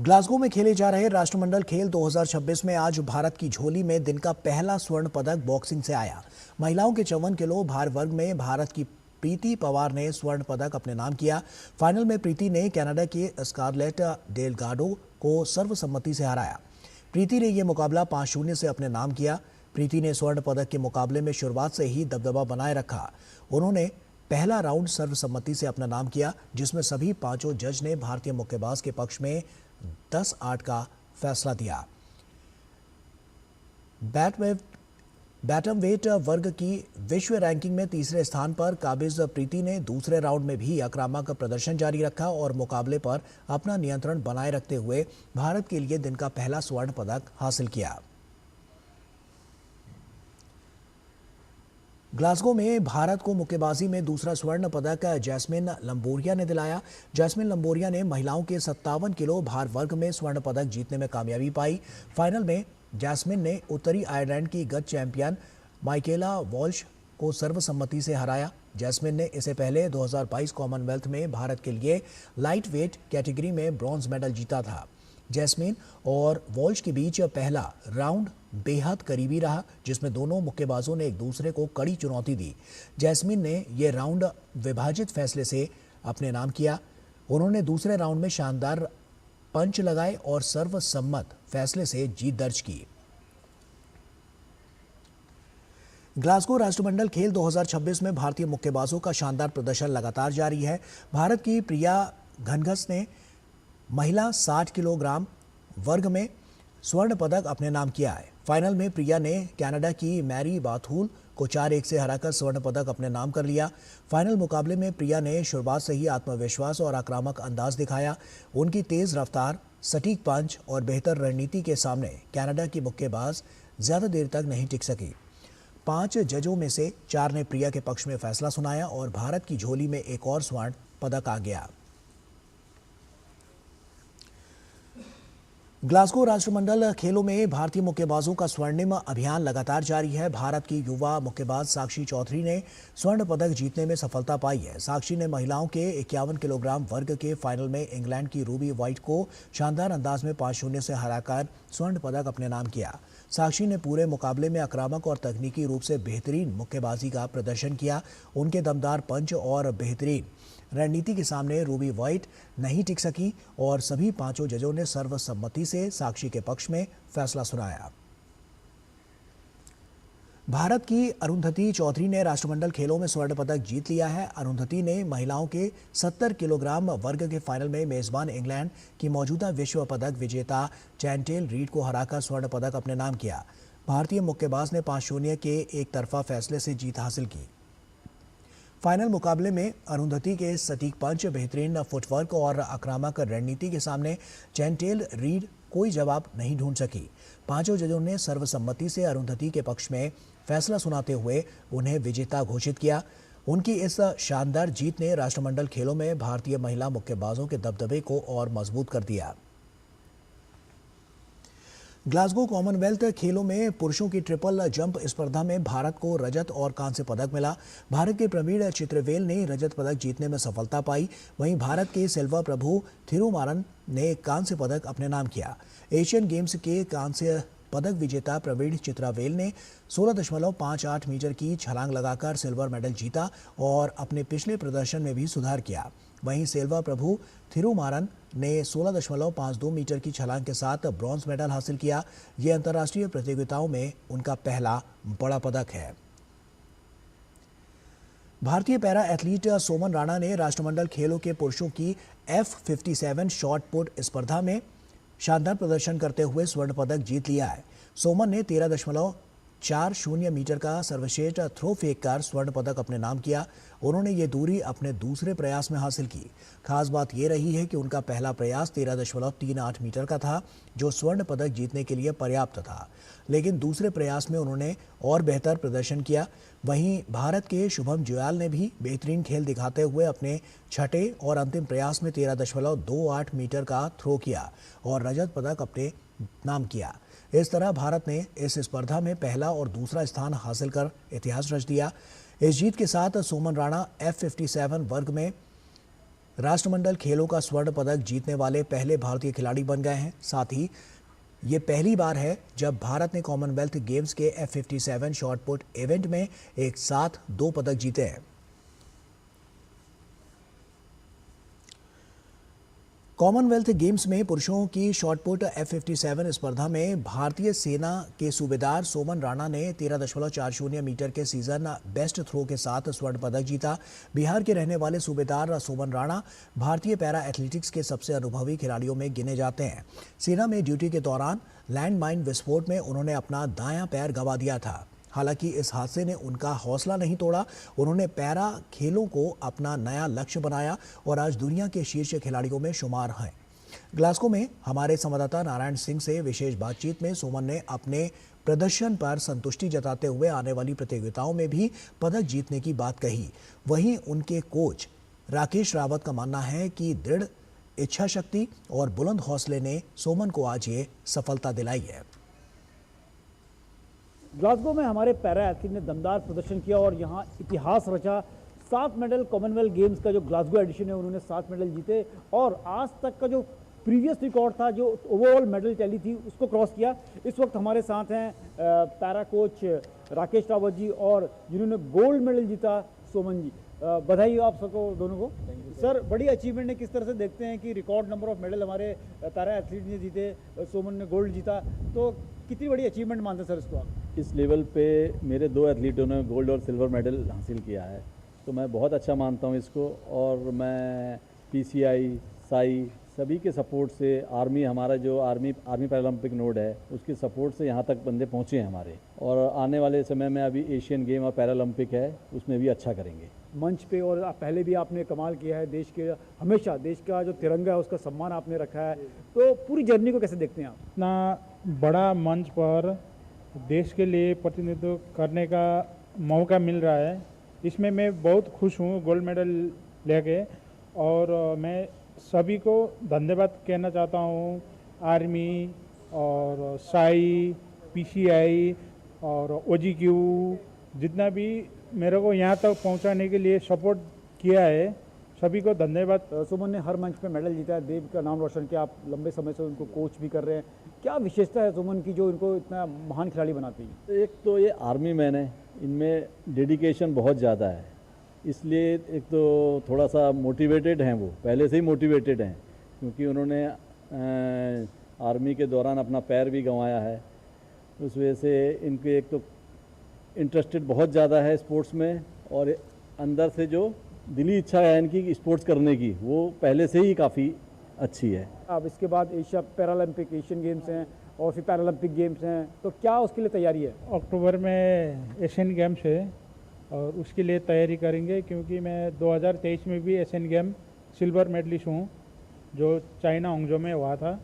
ग्लासगो में खेले जा रहे राष्ट्रमंडल खेल 2026 में आज भारत की झोली में दिन का पहला स्वर्ण पदक बॉक्सिंग से आया। महिलाओं के 54 किलो भार वर्ग में भारत की प्रीति पवार ने स्वर्ण पदक अपने नाम किया। फाइनल में प्रीति ने कनाडा के स्कारलेट डेलगाडो को सर्वसम्मति से हराया। प्रीति ने यह मुकाबला 5-0 से अपने नाम किया। प्रीति ने स्वर्ण पदक के मुकाबले में शुरुआत से ही दबदबा बनाए रखा। उन्होंने पहला राउंड सर्वसम्मति से अपना नाम किया, जिसमें सभी पांचों जज ने भारतीय मुक्केबाज के पक्ष में 10-8 का फैसला दिया। बैटमवेट वर्ग की विश्व रैंकिंग में तीसरे स्थान पर काबिज प्रीति ने दूसरे राउंड में भी आक्रामक प्रदर्शन जारी रखा और मुकाबले पर अपना नियंत्रण बनाए रखते हुए भारत के लिए दिन का पहला स्वर्ण पदक हासिल किया। ग्लासगो में भारत को मुक्केबाजी में दूसरा स्वर्ण पदक जैस्मिन लंबोरिया ने दिलाया। जैस्मिन लंबोरिया ने महिलाओं के 57 किलो भार वर्ग में स्वर्ण पदक जीतने में कामयाबी पाई। फाइनल में जैस्मिन ने उत्तरी आयरलैंड की गत चैंपियन माइकेला वॉल्श को सर्वसम्मति से हराया। जैस्मिन ने इससे पहले 2022 कॉमनवेल्थ में भारत के लिए लाइट वेट कैटेगरी में ब्रॉन्ज मेडल जीता था। जैस्मिन और वॉल्श के बीच पहला राउंड बेहद करीबी रहा, जिसमें दोनों मुक्केबाजों ने एक दूसरे को कड़ी चुनौती दी। जैस्मिन ने यह राउंड विभाजित फैसले से अपने नाम किया। उन्होंने दूसरे राउंड में शानदार पंच लगाए और सर्वसम्मत फैसले से जीत दर्ज की। ग्लासगो राष्ट्रमंडल खेल 2026 में भारतीय मुक्केबाजों का शानदार प्रदर्शन लगातार जारी है। भारत की प्रिया घनघस ने महिला 60 किलोग्राम वर्ग में स्वर्ण पदक अपने नाम किया है। फाइनल में प्रिया ने कनाडा की मैरी बाथूल को 4-1 से हराकर स्वर्ण पदक अपने नाम कर लिया। फाइनल मुकाबले में प्रिया ने शुरुआत से ही आत्मविश्वास और आक्रामक अंदाज दिखाया। उनकी तेज रफ्तार, सटीक पंच और बेहतर रणनीति के सामने कनाडा की मुक्केबाज ज्यादा देर तक नहीं टिक सकी। 5 जजों में से 4 ने प्रिया के पक्ष में फैसला सुनाया और भारत की झोली में एक और स्वर्ण पदक आ गया। ग्लासगो राष्ट्रमंडल खेलों में भारतीय मुक्केबाजों का स्वर्णिम अभियान लगातार जारी है। भारत की युवा मुक्केबाज साक्षी चौधरी ने स्वर्ण पदक जीतने में सफलता पाई है। साक्षी ने महिलाओं के 51 किलोग्राम वर्ग के फाइनल में इंग्लैंड की रूबी वाइट को शानदार अंदाज में 5-0 से हराकर स्वर्ण पदक अपने नाम किया। साक्षी ने पूरे मुकाबले में आक्रामक और तकनीकी रूप से बेहतरीन मुक्केबाजी का प्रदर्शन किया। उनके दमदार पंच और बेहतरीन रणनीति के सामने रूबी वाइट नहीं टिक सकी और सभी पांचों जजों ने सर्वसम्मति से साक्षी के पक्ष में फैसला सुनाया। भारत की अरुंधति चौधरी ने राष्ट्रमंडल खेलों में स्वर्ण पदक जीत लिया है। अरुंधति ने महिलाओं के 70 किलोग्राम वर्ग के फाइनल में मेजबान इंग्लैंड की मौजूदा विश्व पदक विजेता चैंटेल रीड को हराकर स्वर्ण पदक अपने नाम किया। भारतीय मुक्केबाज ने 5-0 के एक तरफा फैसले से जीत हासिल की। फाइनल मुकाबले में अरुंधति के सटीक पंच, बेहतरीन फुटवर्क और आक्रामक रणनीति के सामने चैंटेल रीड कोई जवाब नहीं ढूंढ सकी। पांचों जजों ने सर्वसम्मति से अरुंधति के पक्ष में फैसला सुनाते हुए उन्हें विजेता घोषित किया। उनकी इस शानदार जीत ने राष्ट्रमंडल खेलों में भारतीय महिला मुक्केबाजों के दबदबे को और मजबूत कर दिया। ग्लासगो कॉमनवेल्थ खेलों में पुरुषों की ट्रिपल जंप स्पर्धा में भारत को रजत और कांस्य पदक मिला। भारत के प्रवीण चित्रवेल ने रजत पदक जीतने में सफलता पाई। वहीं भारत के सिल्वा प्रभु थिरुमारन ने कांस्य पदक अपने नाम किया। एशियन गेम्स के कांस्य पदक विजेता प्रवीण चित्रावेल ने 16.58 मीटर की छलांग लगाकर सिल्वर मेडल जीता और अपने पिछले प्रदर्शन में भी सुधार किया। वहीं सेल्वा प्रभु थिरुमारन ने 16.52 मीटर की छलांग के साथ ब्रॉन्ज मेडल हासिल किया। यह अंतर्राष्ट्रीय प्रतियोगिताओं में उनका पहला बड़ा पदक है। भारतीय पैरा एथलीट सोमन राणा ने राष्ट्रमंडल खेलों के पुरुषों की F57 शॉट पुट स्पर्धा में शानदार प्रदर्शन करते हुए स्वर्ण पदक जीत लिया है। सोमन ने 13.40 मीटर का सर्वश्रेष्ठ थ्रो फेंक कर स्वर्ण पदक अपने नाम किया। उन्होंने ये दूरी अपने दूसरे प्रयास में हासिल की। खास बात यह रही है कि उनका पहला प्रयास 13.38 मीटर का था, जो स्वर्ण पदक जीतने के लिए पर्याप्त था, लेकिन दूसरे प्रयास में उन्होंने और बेहतर प्रदर्शन किया। वहीं भारत के शुभम जुयाल ने भी बेहतरीन खेल दिखाते हुए अपने छठे और अंतिम प्रयास में 13.28 मीटर का थ्रो किया और रजत पदक अपने नाम किया। इस तरह भारत ने इस स्पर्धा में पहला और दूसरा स्थान हासिल कर इतिहास रच दिया। इस जीत के साथ सोमन राणा F57 वर्ग में राष्ट्रमंडल खेलों का स्वर्ण पदक जीतने वाले पहले भारतीय खिलाड़ी बन गए हैं। साथ ही ये पहली बार है जब भारत ने कॉमनवेल्थ गेम्स के F57 शॉट पुट इवेंट में एक साथ 2 पदक जीते हैं। कॉमनवेल्थ गेम्स में पुरुषों की शॉटपुट F57 स्पर्धा में भारतीय सेना के सूबेदार सोमन राणा ने 13.40 मीटर के सीजन बेस्ट थ्रो के साथ स्वर्ण पदक जीता। बिहार के रहने वाले सूबेदार सोमन राणा भारतीय पैरा एथलेटिक्स के सबसे अनुभवी खिलाड़ियों में गिने जाते हैं। सेना में ड्यूटी के दौरान लैंड माइन विस्फोट में उन्होंने अपना दायां पैर गंवा दिया था। हालांकि इस हादसे ने उनका हौसला नहीं तोड़ा। उन्होंने पैरा खेलों को अपना नया लक्ष्य बनाया और आज दुनिया के शीर्ष खिलाड़ियों में शुमार हैं। ग्लासगो में हमारे संवाददाता नारायण सिंह से विशेष बातचीत में सोमन ने अपने प्रदर्शन पर संतुष्टि जताते हुए आने वाली प्रतियोगिताओं में भी पदक जीतने की बात कही। वहीं उनके कोच राकेश रावत का मानना है कि दृढ़ इच्छा शक्ति और बुलंद हौसले ने सोमन को आज ये सफलता दिलाई है। ग्लासगो में हमारे पैरा एथलीट ने दमदार प्रदर्शन किया और यहाँ इतिहास रचा। 7 मेडल कॉमनवेल्थ गेम्स का जो ग्लासगो एडिशन है उन्होंने 7 मेडल जीते और आज तक का जो प्रीवियस रिकॉर्ड था, जो ओवरऑल मेडल टैली थी, उसको क्रॉस किया। इस वक्त हमारे साथ हैं पैरा कोच राकेश रावत जी और जिन्होंने गोल्ड मेडल जीता सोमन जी। बधाई हो आप सबको दोनों को। सर, बड़ी अचीवमेंट है, किस तरह से देखते हैं कि रिकॉर्ड नंबर ऑफ मेडल हमारे पैरा एथलीट ने जीते, सोमन ने गोल्ड जीता, तो कितनी बड़ी अचीवमेंट मानते हैं सर इसको आप? इस लेवल पे मेरे 2 एथलीटों ने गोल्ड और सिल्वर मेडल हासिल किया है, तो मैं बहुत अच्छा मानता हूँ इसको। और मैं PCI, साई सभी के सपोर्ट से, आर्मी हमारा जो आर्मी पैरालंपिक नोड है उसके सपोर्ट से यहाँ तक बंदे पहुँचे हैं हमारे, और आने वाले समय में अभी एशियन गेम और पैरालंपिक है उसमें भी अच्छा करेंगे मंच पे। और पहले भी आपने कमाल किया है, देश के हमेशा देश का जो तिरंगा है उसका सम्मान आपने रखा है, तो पूरी जर्नी को कैसे देखते हैं आप? इतना बड़ा मंच पर देश के लिए प्रतिनिधित्व करने का मौका मिल रहा है, इसमें मैं बहुत खुश हूँ गोल्ड मेडल लेके। और मैं सभी को धन्यवाद कहना चाहता हूँ, आर्मी और साई, PCI और OGQ, जितना भी मेरे को यहाँ तक पहुँचाने के लिए सपोर्ट किया है, सभी को धन्यवाद। सुमन ने हर मंच पे मेडल जीता है, देव का नाम रोशन किया, आप लंबे समय से उनको कोच भी कर रहे हैं। क्या विशेषता है सुमन की जो इनको इतना महान खिलाड़ी बनाती है? एक तो ये आर्मी मैन है, इनमें डेडिकेशन बहुत ज़्यादा है, इसलिए एक तो थोड़ा सा मोटिवेटेड हैं, वो पहले से ही मोटिवेटेड हैं, क्योंकि उन्होंने आर्मी के दौरान अपना पैर भी गंवाया है। उस वजह से इनके एक तो इंटरेस्टेड बहुत ज़्यादा है स्पोर्ट्स में, और अंदर से जो दिली इच्छा है इनकी स्पोर्ट्स करने की, वो पहले से ही काफ़ी अच्छी है। अब इसके बाद एशिया पैरालंपिक एशियन गेम्स हैं और फिर पैरालंपिक गेम्स हैं, तो क्या उसके लिए तैयारी है? अक्टूबर में एशियन गेम्स है और उसके लिए तैयारी करेंगे, क्योंकि मैं 2023 में भी एशियन गेम सिल्वर मेडलिस्ट हूँ जो चाइना होंगजो में हुआ था,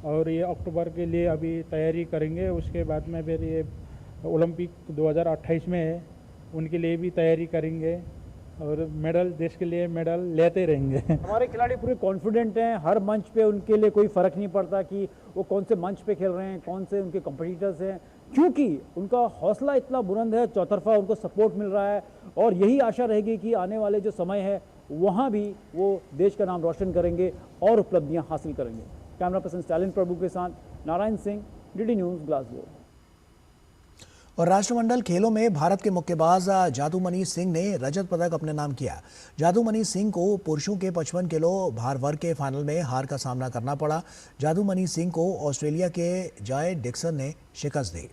और ये अक्टूबर के लिए अभी तैयारी करेंगे। उसके बाद में फिर ये ओलंपिक 2028 में है, उनके लिए भी तैयारी करेंगे और मेडल, देश के लिए मेडल लेते रहेंगे। हमारे खिलाड़ी पूरे कॉन्फिडेंट हैं, हर मंच पे उनके लिए कोई फ़र्क नहीं पड़ता कि वो कौन से मंच पे खेल रहे हैं, कौन से उनके कॉम्पिटिटर्स हैं, क्योंकि उनका हौसला इतना बुलंद है, चौतरफा उनको सपोर्ट मिल रहा है। और यही आशा रहेगी कि आने वाले जो समय है वहाँ भी वो देश का नाम रोशन करेंगे और उपलब्धियाँ हासिल करेंगे। कैमरा पर्सन स्टालिन प्रभु के साथ Narayan Singh, DD news, Glasgow. और राष्ट्रमंडल खेलों में भारत के मुक्केबाज जादूमणि सिंह ने रजत पदक अपने नाम किया। जादूमणि सिंह को पुरुषों के 55 किलो भार वर्ग के फाइनल में हार का सामना करना पड़ा। जादूमणि सिंह को ऑस्ट्रेलिया के जॉय डिक्सन ने शिकस्त दी।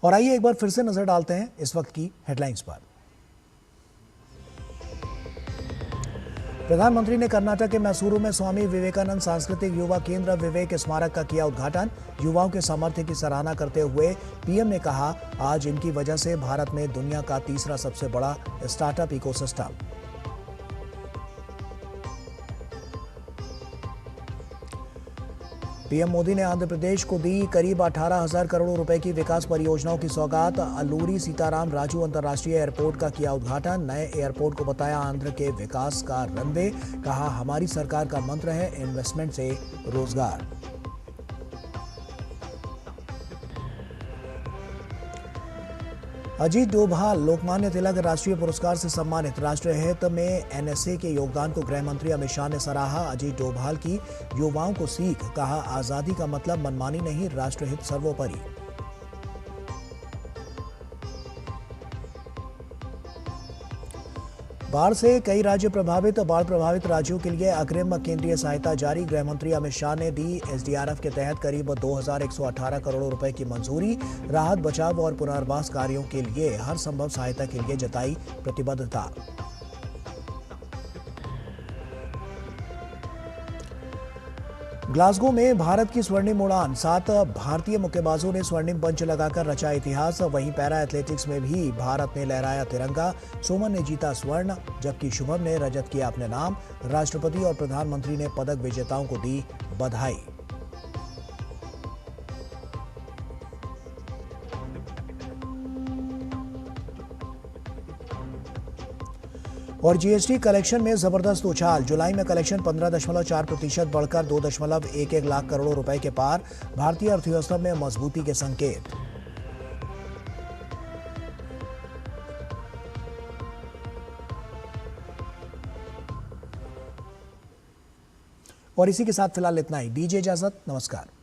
और आइए एक बार फिर से नजर डालते हैं इस वक्त की हेडलाइंस पर। प्रधानमंत्री ने कर्नाटक के मैसूरू में स्वामी विवेकानंद सांस्कृतिक युवा केंद्र विवेक स्मारक का किया उद्घाटन। युवाओं के सामर्थ्य की सराहना करते हुए पीएम ने कहा, आज इनकी वजह से भारत में दुनिया का तीसरा सबसे बड़ा स्टार्टअप इकोसिस्टम। पीएम मोदी ने आंध्र प्रदेश को दी करीब 18,000 करोड़ रुपए की विकास परियोजनाओं की सौगात। अल्लूरी सीताराम राजू अंतर्राष्ट्रीय एयरपोर्ट का किया उद्घाटन। नए एयरपोर्ट को बताया आंध्र के विकास का रनवे। कहा, हमारी सरकार का मंत्र है इन्वेस्टमेंट से रोजगार। अजीत डोभाल लोकमान्य तिलक राष्ट्रीय पुरस्कार से सम्मानित। राष्ट्रीय हित में एनएसए के योगदान को गृह मंत्री अमित शाह ने सराहा। अजीत डोभाल की युवाओं को सीख, कहा आजादी का मतलब मनमानी नहीं, राष्ट्रहित सर्वोपरि। बाढ़ से कई राज्य प्रभावित। बाढ़ प्रभावित राज्यों के लिए अग्रिम केंद्रीय सहायता जारी। गृह मंत्री अमित शाह ने दी एसडीआरएफ के तहत करीब 2118 करोड़ रुपए की मंजूरी। राहत, बचाव और पुनर्वास कार्यों के लिए हर संभव सहायता के लिए जताई प्रतिबद्धता। ग्लासगो में भारत की स्वर्णिम उड़ान। 7 भारतीय मुक्केबाजों ने स्वर्णिम पंच लगाकर रचा इतिहास। वहीं पैरा एथलेटिक्स में भी भारत ने लहराया तिरंगा। सुमन ने जीता स्वर्ण, जबकि शुभम ने रजत किया अपने नाम। राष्ट्रपति और प्रधानमंत्री ने पदक विजेताओं को दी बधाई। और जीएसटी कलेक्शन में जबरदस्त उछाल। जुलाई में कलेक्शन 15.4% बढ़कर 2.11 लाख करोड़ रुपए के पार। भारतीय अर्थव्यवस्था में मजबूती के संकेत। और इसी के साथ फिलहाल इतना ही। दीजिए इजाजत, नमस्कार।